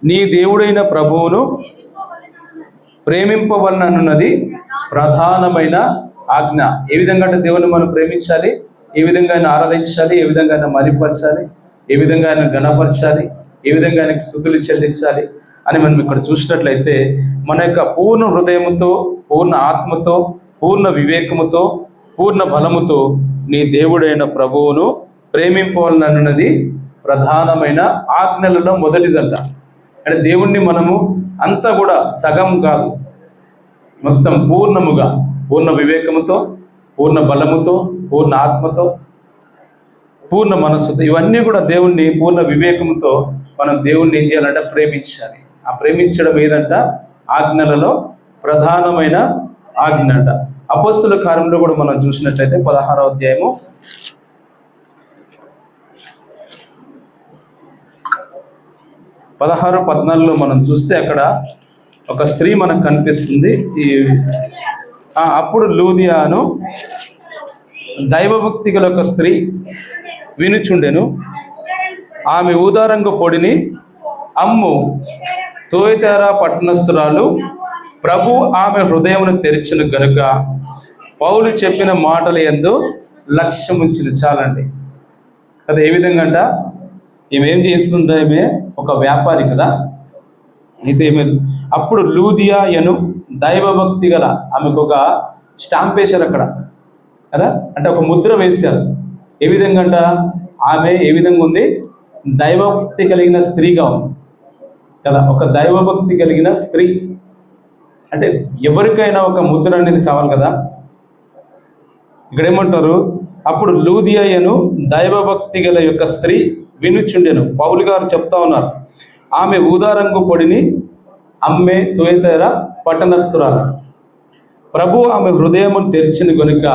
[SPEAKER 1] నీ దేవుడైన ప్రభువును ప్రేమింపవలనన్నది ప్రధానమైన ఆజ్ఞ. ఏ విధంగా అంటే దేవుని మనం ప్రేమించాలి, ఏ విధంగా ఆయన ఆరాధించాలి, ఏ విధంగా ఆయన మరిపరచాలి, ఏ విధంగా ఆయన గణపరచాలి, ఏ విధంగా ఆయనకు స్తుతులు చెల్లించాలి అని మనం ఇక్కడ చూసినట్లయితే, మన యొక్క పూర్ణ హృదయముతో, పూర్ణ ఆత్మతో, పూర్ణ వివేకముతో, పూర్ణ బలముతో నీ దేవుడైన ప్రభువును ప్రేమింపవలనన్నది ప్రధానమైన ఆజ్ఞలలో మొదటిదంట. అంటే దేవుణ్ణి మనము అంతా కూడా సగం కాదు, మొత్తం పూర్ణముగా, పూర్ణ వివేకముతో, పూర్ణ బలముతో, పూర్ణ ఆత్మతో, పూర్ణ మనస్సుతో, ఇవన్నీ కూడా దేవుణ్ణి పూర్ణ వివేకముతో మనం దేవుణ్ణి ఏం చేయాలంటే ప్రేమించాలి. ఆ ప్రేమించడం ఏదంట? ఆజ్ఞలలో ప్రధానమైన ఆజ్ఞ అంట. అపొస్తలుల కార్యంలో కూడా మనం చూసినట్లయితే 16వ అధ్యాయము 16-14 మనం చూస్తే అక్కడ ఒక స్త్రీ మనకు కనిపిస్తుంది. అప్పుడు లూదియాను దైవభక్తి గల ఒక స్త్రీ వినుచుండెను. ఆమె ఊదారంగు పొడిని అమ్ము తోయతేరా పట్టణస్థురాలు. ప్రభు ఆమె హృదయమును తెరిచిన గనుక పౌలు చెప్పిన మాటల యందు లక్ష్యం ఉంచిన. చాలండి కదా. ఏ విధంగా అంట, ఈమె ఏం చేస్తుంటే ఈమె ఒక వ్యాపారి కదా. అయితే ఈమె అప్పుడు లూదియాయను దైవభక్తి గల ఆమెకు ఒక స్టాంప్ వేశారు అక్కడ కదా, అంటే ఒక ముద్ర వేశారు. ఏ విధంగా అంట, ఆమె ఏ విధంగా ఉంది, దైవభక్తి కలిగిన స్త్రీగా ఉంది కదా. ఒక దైవభక్తి కలిగిన స్త్రీ అంటే ఎవరికైనా ఒక ముద్ర అనేది కావాలి కదా. ఇక్కడ ఏమంటారు, అప్పుడు లూదియాయను దైవభక్తి గల యొక్క స్త్రీ వినుచుండెను. పౌలు గారు చెప్తా ఉన్నారు, ఆమె ఊదారంగు పొడిని అమ్మే తుయతైర పట్టణస్థురాలు. ప్రభు ఆమె హృదయమును తెరిచిన గనుక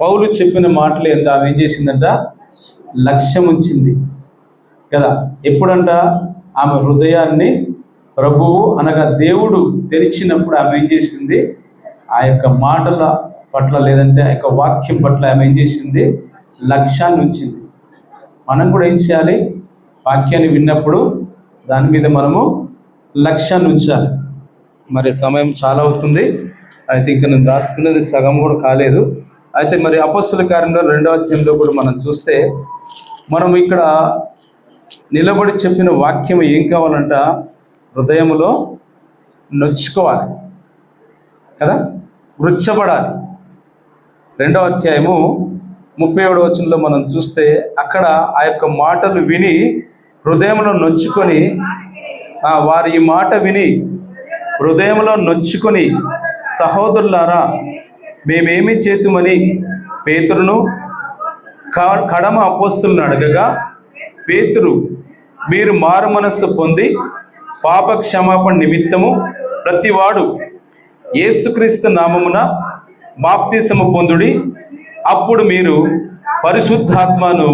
[SPEAKER 1] పౌలు చెప్పిన మాటలు ఎంత ఆమె ఏం చేసిందంట, లక్ష్యం ఉంచింది కదా. ఎప్పుడంట, ఆమె హృదయాన్ని ప్రభువు అనగా దేవుడు తెరిచినప్పుడు ఆమె ఏం చేసింది, ఆ యొక్క మాటల పట్ల లేదంటే ఆ యొక్క వాక్యం పట్ల ఆమె ఏం చేసింది, లక్ష్యాన్ని ఉంచింది. మనం కూడా ఏం చేయాలి, వాక్యాన్ని విన్నప్పుడు దాని మీద మనము లక్ష్యాన్ని ఉంచాలి. మరి సమయం చాలా అవుతుంది. అయితే ఇంకా నేను రాసుకున్నది సగం కూడా కాలేదు. అయితే మరి అపొస్తలుల కార్యంలో 2వ అధ్యాయంలో కూడా మనం చూస్తే, మనం ఇక్కడ నిలబడి చెప్పిన వాక్యం ఏం కావాలంట, హృదయములో నొచ్చుకోవాలి కదా, వృచ్చబడాలి. 2వ అధ్యాయము 37వ వచనంలో మనం చూస్తే, అక్కడ ఆ యొక్క మాటలు విని హృదయంలో నొచ్చుకొని, వారి ఈ మాట విని హృదయంలో నొచ్చుకొని, సహోదరులారా మేమేమి చేతుమని పేతురును కడమ అపోస్తులను అడగగా, పేతురు, మీరు మారు మనస్సు పొంది పాప క్షమాపణ నిమిత్తము ప్రతివాడు యేసుక్రీస్తు నామమున బాప్తిసము పొందుడి, అప్పుడు మీరు పరిశుద్ధాత్మను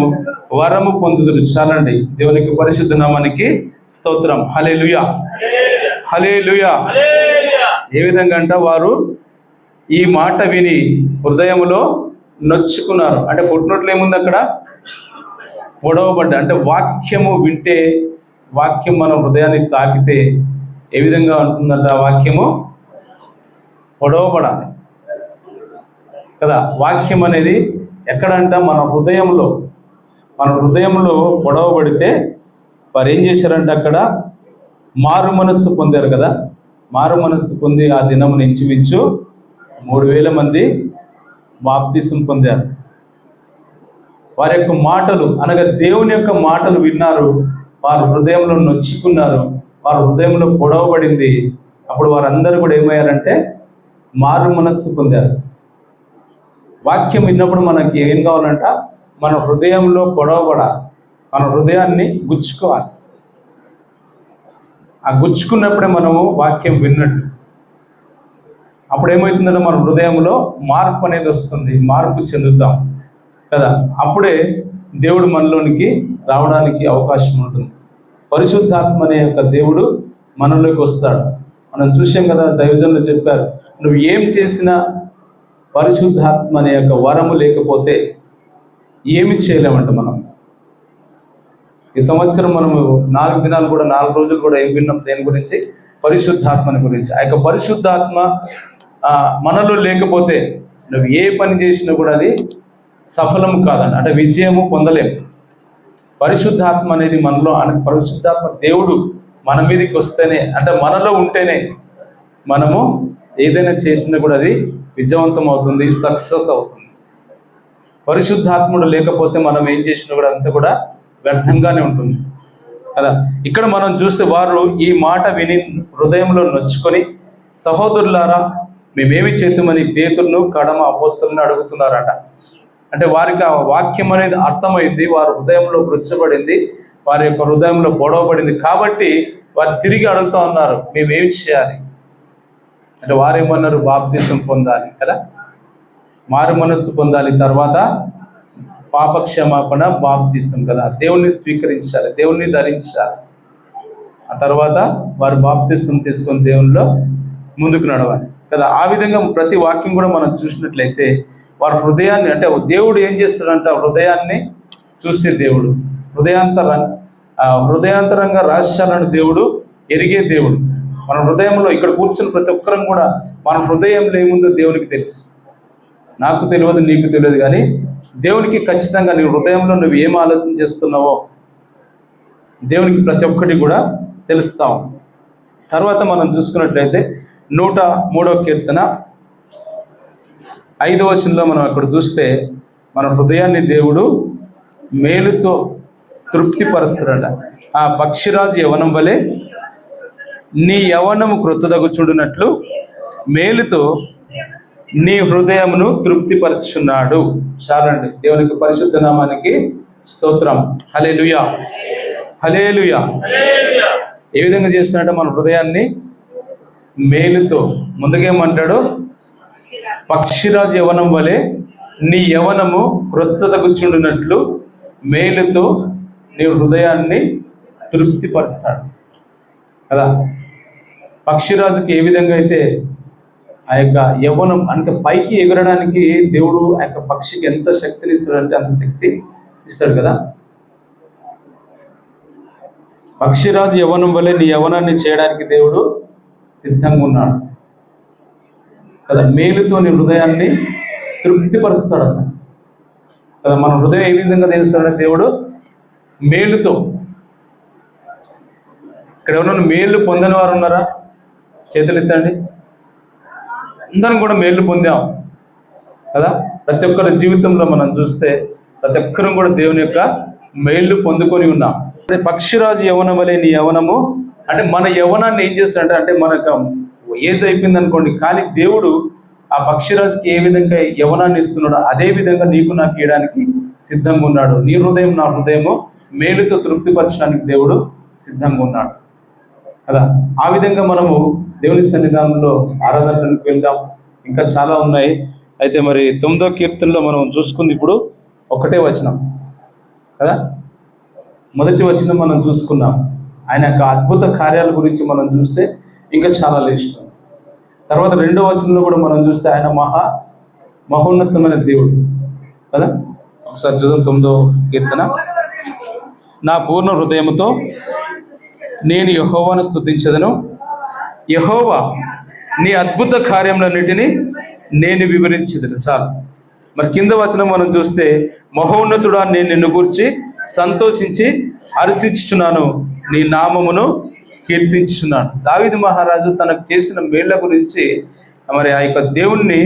[SPEAKER 1] వరము పొందుదురు. చాలండి. దేవునికి పరిశుద్ధ నామానికి స్తోత్రం. హల్లెలూయా, హల్లెలూయా. ఏ విధంగా అంట, వారు ఈ మాట విని హృదయములో నొచ్చుకున్నారు. అంటే ఫుట్నోట్లు ఏముంది అక్కడ, పొడవబడ్డ. అంటే వాక్యము వింటే, వాక్యం మన హృదయాన్ని తాకితే ఏ విధంగా ఉంటుందంట, వాక్యము పొడవబడాలి కదా. వాక్యం అనేది ఎక్కడంట, మన హృదయంలో పొడవబడితే వారు ఏం చేశారంటే, అక్కడ మారు మనస్సు పొందారు కదా. మారు మనస్సు పొంది ఆ దినమును ఇంచుమించు 3000 మంది బాప్తిసం పొందారు. వారి యొక్క మాటలు అనగా దేవుని యొక్క మాటలు విన్నారు, వారు హృదయంలో నొచ్చుకున్నారు, వారి హృదయంలో పొడవబడింది. అప్పుడు వారందరూ కూడా ఏమయ్యారంటే మారు మనస్సు పొందారు. వాక్యం విన్నప్పుడు మనకి ఏం కావాలంట, మన హృదయంలో పొడవబడాలి, మన హృదయాన్ని గుచ్చుకోవాలి. ఆ గుచ్చుకున్నప్పుడే మనము వాక్యం విన్నట్టు. అప్పుడు ఏమవుతుందంటే మన హృదయంలో మార్పు అనేది వస్తుంది, మార్పు చెందుతాం కదా. అప్పుడే దేవుడు మనలోనికి రావడానికి అవకాశం ఉంటుంది. పరిశుద్ధాత్మ అనే యొక్క దేవుడు మనలోకి వస్తాడు. మనం చూసాం కదా, దైవజనులు చెప్పారు, నువ్వు ఏం చేసినా పరిశుద్ధాత్మ అనే యొక్క వరము లేకపోతే ఏమి చేయలేమంట. మనం ఈ సంవత్సరం మనము 4 దినాలు కూడా 4 రోజులు కూడా ఏం విన్నాం, దేని గురించి, పరిశుద్ధాత్మని గురించి. ఆ యొక్క పరిశుద్ధాత్మ మనలో లేకపోతే నువ్వు ఏ పని చేసినా కూడా అది సఫలం కాదంట, అంటే విజయము పొందలేము. పరిశుద్ధాత్మ అనేది మనలో, పరిశుద్ధాత్మ దేవుడు మన మీదకి వస్తేనే, అంటే మనలో ఉంటేనే మనము ఏదైనా చేసినా కూడా అది విజయవంతం అవుతుంది, సక్సెస్ అవుతుంది. పరిశుద్ధాత్ముడు లేకపోతే మనం ఏం చేసినా కూడా అంతా కూడా వ్యర్థంగానే ఉంటుంది కదా. ఇక్కడ మనం చూస్తే వారు ఈ మాట విని హృదయంలో నొచ్చుకొని, సహోదరులారా మేమేమి చేతుమని పేతురును కడమ అపోస్తలులను అడుగుతున్నారట. అంటే వారికి ఆ వాక్యం అనేది అర్థమైంది, వారి హృదయంలో వృచ్చబడింది, వారి యొక్క హృదయంలో పొడవబడింది. కాబట్టి వారు తిరిగి అడుగుతూ ఉన్నారు, మేమేమి చేయాలి అంటే. వారేమన్నారు, బాప్తిసం పొందాలి కదా, మారు మనస్సు పొందాలి, తర్వాత పాప క్షమాపణ, బాప్తిసం కదా, దేవుణ్ణి స్వీకరించాలి, దేవుణ్ణి ధరించాలి. ఆ తర్వాత వారు బాప్తిసం తీసుకొని దేవునిలో ముందుకు నడవాలి కదా. ఆ విధంగా ప్రతి వాక్యం కూడా మనం చూసినట్లయితే వారి హృదయాన్ని, అంటే దేవుడు ఏం చేస్తాడంట, హృదయాన్ని చూసే దేవుడు, హృదయాంతరంగా రహస్యాలను దేవుడు ఎరిగే దేవుడు. మన హృదయంలో ఇక్కడ కూర్చుని ప్రతి ఒక్కరం కూడా మన హృదయంలో ఏముందో దేవునికి తెలుసు. నాకు తెలియదు, నీకు తెలియదు, కానీ దేవునికి ఖచ్చితంగా నీ హృదయంలో నువ్వు ఏం ఆలోచన చేస్తున్నావో దేవునికి ప్రతి ఒక్కటి కూడా తెలుస్తాం. తర్వాత మనం చూసుకున్నట్లయితే 103వ కీర్తన 5వ వచనంలో మనం అక్కడ చూస్తే మన హృదయాన్ని దేవుడు మేలుతో తృప్తిపరుస్తాడట. ఆ పక్షిరాజు యవనం వలె నీ యవనము క్రొత్తదగుచుండునట్లు మేలుతో నీ హృదయమును తృప్తిపరచున్నాడు. చాలండి. దేవునికి పరిశుద్ధ నామానికి స్తోత్రం. హల్లెలూయా, హల్లెలూయా. ఏ విధంగా చేస్తున్నాడో మన హృదయాన్ని మేలుతో, ముందుకేమంటాడు, పక్షిరాజు యవనం వలె నీ యవనము క్రొత్తదగుచుండునట్లు మేలుతో నీ హృదయాన్ని తృప్తిపరుస్తాడు కదా. పక్షిరాజుకి ఏ విధంగా అయితే ఆ యొక్క యవ్వనం అంటే పైకి ఎగరడానికి దేవుడు ఆ యొక్క పక్షికి ఎంత శక్తిని ఇస్తాడంటే అంత శక్తి ఇస్తాడు కదా. పక్షిరాజు యవ్వనం వల్లే నీ యవ్వనాన్ని చేయడానికి దేవుడు సిద్ధంగా ఉన్నాడు కదా. మేలుతో నీ హృదయాన్ని తృప్తిపరుస్తాడు కదా. మన హృదయం ఏ విధంగా తెలుస్తాడంటే దేవుడు మేలుతో. ఇక్కడ ఎవరైనా మేలు పొందని వారు ఉన్నారా? చేతులు ఎత్తండి. అందరం కూడా మేలు పొందాం కదా. ప్రతి ఒక్కరి జీవితంలో మనం చూస్తే ప్రతి ఒక్కరం కూడా దేవుని యొక్క మేలు పొందుకొని ఉన్నాం. పక్షిరాజు యవనం వలె నీ యవనము అంటే మన యవనాన్ని ఏం చేస్తాడంటే, అంటే మనకు ఏజ్ అయిపోయింది అనుకోండి, కానీ దేవుడు ఆ పక్షిరాజుకి ఏ విధంగా యవనాన్ని ఇస్తున్నాడో అదే విధంగా నీకు నాకు ఇవ్వడానికి సిద్ధంగా ఉన్నాడు. నీ హృదయం నా హృదయము మేలుతో తృప్తిపరచడానికి దేవుడు సిద్ధంగా ఉన్నాడు కదా. ఆ విధంగా మనము దేవుని సన్నిధానంలో ఆరాధనలకు వెళ్దాం. ఇంకా చాలా ఉన్నాయి. అయితే మరి 9వ కీర్తనలో మనం చూసుకుంది ఇప్పుడు 1వ వచనం కదా. మొదటి వచనం మనం చూసుకున్నాం. ఆయన యొక్క అద్భుత కార్యాల గురించి మనం చూస్తే ఇంకా చాలా ఇష్టం. తర్వాత 2వ వచనంలో కూడా మనం చూస్తే ఆయన మహోన్నతమైన దేవుడు కదా. ఒకసారి చూద్దాం 9వ కీర్తన. నా పూర్ణ హృదయముతో నేను యెహోవాను స్తుతించెదను. యెహోవా నీ అద్భుత కార్యములన్నిటినీ నేను వివరించెదను. చాలు. మరి కింద వచనం మనం చూస్తే మహోన్నతుడా నేను నిన్ను గూర్చి సంతోషించి హర్షించుచున్నాను, నీ నామమును కీర్తించుచున్నాను. దావీదు మహారాజు తనకు చేసిన మేళ్ల గురించి మరి ఆ యొక్క దేవుణ్ణి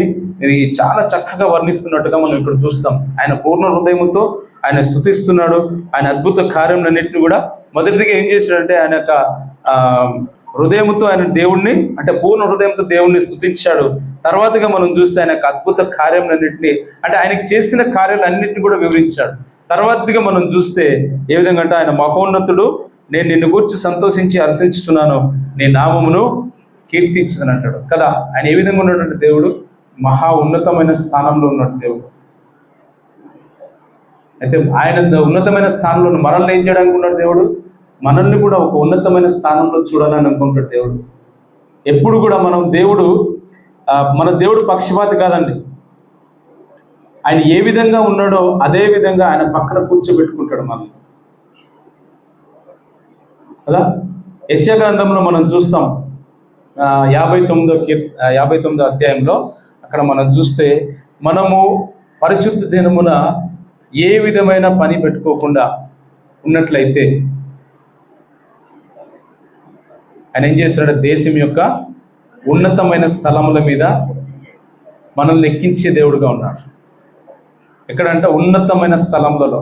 [SPEAKER 1] చాలా చక్కగా వర్ణిస్తున్నట్టుగా మనం ఇక్కడ చూస్తాం. ఆయన పూర్ణ హృదయముతో ఆయన స్తుతిస్తున్నాడు. ఆయన అద్భుత కార్యములన్నింటినీ కూడా మొదటిగా ఏం చేశాడంటే ఆయన యొక్క హృదయంతో ఆయన దేవుణ్ణి అంటే పూర్ణ హృదయంతో దేవుణ్ణి స్తుతించాడు. తర్వాతగా మనం చూస్తే ఆయన యొక్క అద్భుత కార్యములన్నింటినీ అంటే ఆయనకి చేసిన కార్యాలన్నింటినీ కూడా వివరించాడు. తర్వాతగా మనం చూస్తే ఏ విధంగా అంటే ఆయన మహోన్నతుడు, నేను నిన్ను గూర్చి సంతోషించి హర్షించుచున్నాను, నీ నామమును కీర్తించదని అంటాడు కదా. ఆయన ఏ విధంగా ఉన్నటువంటి దేవుడు? మహా ఉన్నతమైన స్థానంలో ఉన్నట్టు దేవుడు. అయితే ఆయన ఉన్నతమైన స్థానంలో మనల్ని ఏం చేయడానికి ఉన్నాడు దేవుడు? మనల్ని కూడా ఒక ఉన్నతమైన స్థానంలో చూడాలని అనుకుంటాడు దేవుడు. ఎప్పుడు కూడా మన దేవుడు పక్షపాతి కాదండి. ఆయన ఏ విధంగా ఉన్నాడో అదే విధంగా ఆయన పక్కన కూర్చోబెట్టుకుంటాడు మనల్ని కదా. యెషయా గ్రంథంలో మనం చూస్తాం 59వ అధ్యాయంలో అక్కడ మనం చూస్తే మనము పరిశుద్ధ దినమున ఏ విధమైన పని పెట్టుకోకుండా ఉన్నట్లయితే ఆయన ఏం చేస్తాడు? దేశం యొక్క ఉన్నతమైన స్థలముల మీద మనల్ని ఎక్కించే దేవుడుగా ఉన్నాడు. ఎక్కడంటే ఉన్నతమైన స్థలములలో,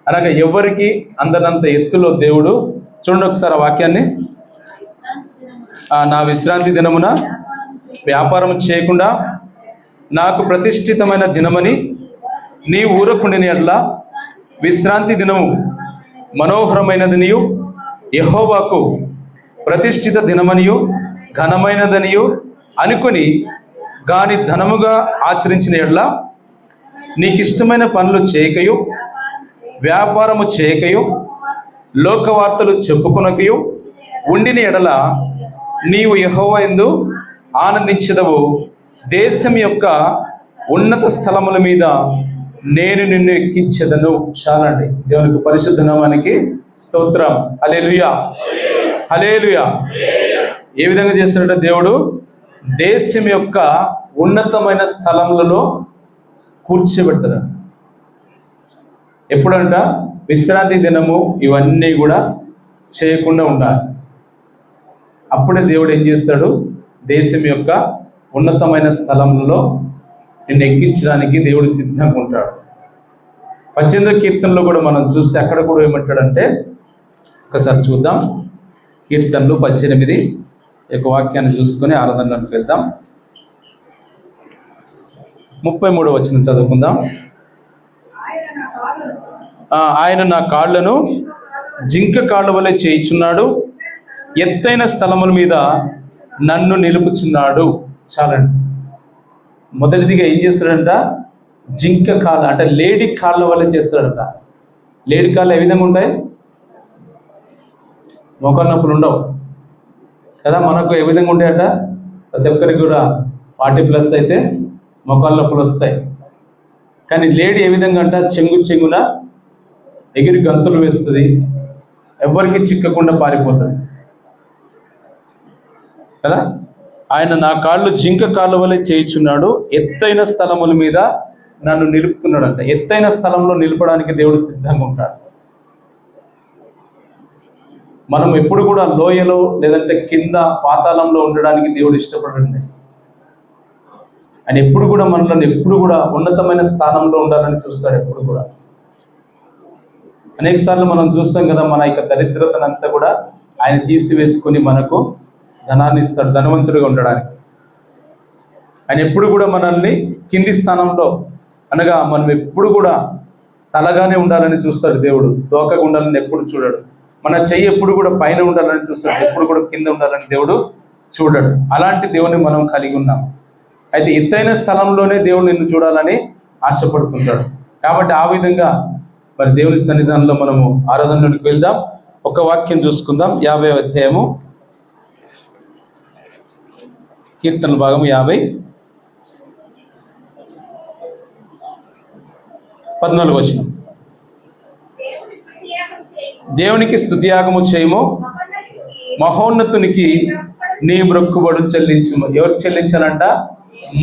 [SPEAKER 1] అలాగే ఎవరికి అందనంత ఎత్తులో దేవుడు. చూడండి ఒకసారి ఆ వాక్యాన్ని. నా విశ్రాంతి దినమున వ్యాపారం చేయకుండా నాకు ప్రతిష్ఠితమైన దినమని నీ ఊరకుండిన ఎడ్ల విశ్రాంతి దినము మనోహరమైనదనియు యెహోవాకు ప్రతిష్ఠిత దినమనియు ఘనమైనదనియు అనుకుని గాని ధనముగా ఆచరించిన ఎడ్ల నీకిష్టమైన పనులు చేయకయు వ్యాపారము చేయకయు లోకవార్తలు చెప్పుకొనకయు ఉండిన ఎడల నీవు యెహోవా యందు ఆనందించదవు. దేశం యొక్క ఉన్నత స్థలముల మీద నేను నిన్ను ఎక్కించెదను. చాలండి. దేవునికి పరిశుద్ధ నామానికి స్తోత్రం. హల్లెలూయా, హల్లెలూయా. ఏ విధంగా చేస్తాడంటే దేవుడు దేశం యొక్క ఉన్నతమైన స్థలములలో కూర్చోబెడతాడంట. ఎప్పుడంట? విశ్రాంతి దినము ఇవన్నీ కూడా చేయకుండా ఉండాలి. అప్పుడే దేవుడు ఏం చేస్తాడు? దేశం యొక్క ఉన్నతమైన స్థలములలో నిన్ను ఎక్కించడానికి దేవుడు సిద్ధంగా ఉంటాడు. 18వ కీర్తనలో కూడా మనం చూస్తే అక్కడ కూడా ఏమంటాడంటే, ఒకసారి చూద్దాం. కీర్తనలు 18 యొక్క వాక్యాన్ని చూసుకొని ఆరాధనలోకి వెళ్దాం. 33వ వచనం చదువుకుందాం. ఆయన నా కాళ్ళను జింక కాళ్ళ వలె చేయుచున్నాడు, ఎత్తైన స్థలముల మీద నన్ను నిలుపుచున్నాడు. చాలండి. మొదటిదిగా ఏం చేస్తాడంట? జింక కాళ్ళ అంటే లేడీ కాళ్ళ వల్ల చేస్తాడంట. లేడీ కాళ్ళు ఏ విధంగా ఉంటాయి? మోకాళ్ళ నొప్పులు ఉండవు కదా. మనకు ఏ విధంగా ఉంటాయంట? ప్రతి ఒక్కరికి కూడా 40+ అయితే మోకాళ్ళ నొప్పులు వస్తాయి. కానీ లేడీ ఏ విధంగా అంట? చెంగున ఎగిరి గంతులు వేస్తుంది, ఎవరికి చిక్కకుండా పారిపోతుంది కదా. ఆయన నా కాళ్ళు జింక కాళ్ళ వలె చేయుచున్నాడు, ఎత్తైన స్థలముల మీద నన్ను నిలుపుతున్నాడంట. ఎత్తైన స్థలంలో నిలపడానికి దేవుడు సిద్ధంగా ఉంటాడు. మనం ఎప్పుడు కూడా లోయలో లేదంటే కింద పాతాళంలో ఉండడానికి దేవుడు ఇష్టపడండి. ఆయన ఎప్పుడు కూడా మనల్ని ఎప్పుడు కూడా ఉన్నతమైన స్థానంలో ఉండాలని చూస్తాడు. ఎప్పుడు కూడా అనేక సార్లు మనం చూస్తాం కదా, మన యొక్క దరిద్రతనంతా కూడా ఆయన తీసివేసుకొని మనకు ధనాన్ని ఇస్తాడు, ధనవంతుడిగా ఉండడానికి. ఆయన ఎప్పుడు కూడా మనల్ని కింది స్థానంలో, అనగా మనం ఎప్పుడు కూడా తలగానే ఉండాలని చూస్తాడు దేవుడు. తోకగా ఉండాలని ఎప్పుడు చూడడు. మన చెయ్యి ఎప్పుడు కూడా పైన ఉండాలని చూస్తాడు, ఎప్పుడు కూడా కింద ఉండాలని దేవుడు చూడడు. అలాంటి దేవుని మనం కలిగి ఉన్నాం. అయితే ఎత్తైన స్థలంలోనే దేవుడు నిన్ను చూడాలని ఆశపడుతుంటాడు. కాబట్టి ఆ విధంగా మరి దేవుని సన్నిధానంలో మనము ఆరాధనలోకి వెళ్దాం. ఒక వాక్యం చూసుకుందాం. 50వ అధ్యాయము, కీర్తన భాగము 50, 14వ వచనం. దేవునికి స్తుతియాగము చేయము, మహోన్నతునికి నీ మొక్కుబడు చెల్లించము. ఎవరికి చెల్లించాలంట?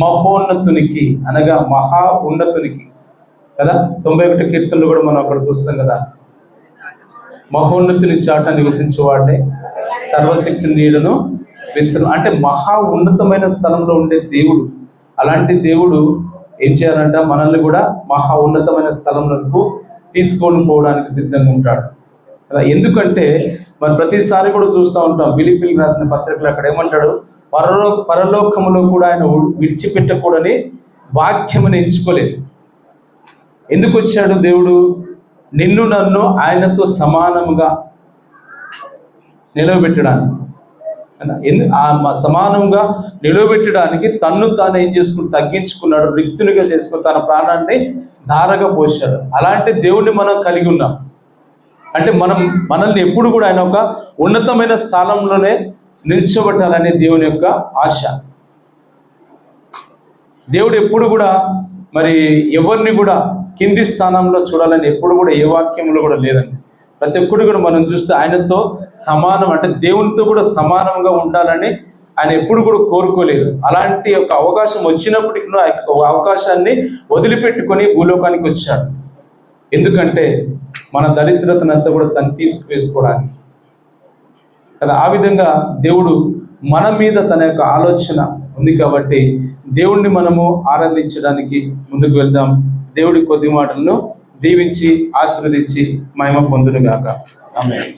[SPEAKER 1] మహోన్నతునికి, అనగా మహా ఉన్నతునికి కదా. 91 కీర్తనలు కూడా మనం అక్కడ చూస్తాం కదా. మహోన్నతుని చాట నివసించేవాడిని, సర్వశక్తి నీడను విశ్రాంతి. అంటే మహా ఉన్నతమైన స్థలంలో ఉండే దేవుడు. అలాంటి దేవుడు ఏం చేయాలంట? మనల్ని కూడా మహా ఉన్నతమైన స్థలంలో తీసుకొని పోవడానికి సిద్ధంగా ఉంటాడు కదా. ఎందుకంటే మరి ప్రతిసారి కూడా చూస్తూ ఉంటాం, ఫిలిప్పీయులకు రాసిన పత్రికలు అక్కడ ఏమంటాడు? పరలోకములో కూడా ఆయన విడిచిపెట్టకూడని వాక్యముని ఎంచుకోలేదు. ఎందుకు వచ్చాడు దేవుడు? నిన్ను నన్ను ఆయనతో సమానముగా నిలవబెట్టడానికి, సమానంగా నిలవబెట్టడానికి తన్ను తాను ఏం చేసుకుని తగ్గించుకున్నాడు, రిక్తునిగా చేసుకుని తన ప్రాణాన్ని ధారగా పోశాడు. అలాంటి దేవుణ్ణి మనం కలిగి ఉన్నాం. అంటే మనల్ని ఎప్పుడు కూడా ఆయన ఒక ఉన్నతమైన స్థానంలోనే నిల్చోబెట్టాలనే దేవుని యొక్క ఆశ. దేవుడు ఎప్పుడు కూడా మరి ఎవరిని కూడా కింది స్థానంలో చూడాలని ఎప్పుడు కూడా ఏ వాక్యంలో కూడా లేదండి. ప్రతి ఒక్కరు కూడా మనం చూస్తే ఆయనతో సమానం, అంటే దేవునితో కూడా సమానంగా ఉండాలని ఆయన ఎప్పుడు కూడా కోరుకోలేదు. అలాంటి ఒక అవకాశం వచ్చినప్పటికీ ఆ అవకాశాన్ని వదిలిపెట్టుకొని భూలోకానికి వచ్చాడు. ఎందుకంటే మన దరిద్రతనంతా కూడా తను తీసుకువేసుకోవడానికి కదా. ఆ విధంగా దేవుడు మన మీద తన యొక్క ఆలోచన ఉంది. కాబట్టి దేవుణ్ణి మనము ఆరాధించడానికి ముందుకు వెళ్దాం. దేవుడి కొద్ది మాటలను దీవించి ఆశీర్వదించి మహిమ పొందునుగాక. ఆమేన్.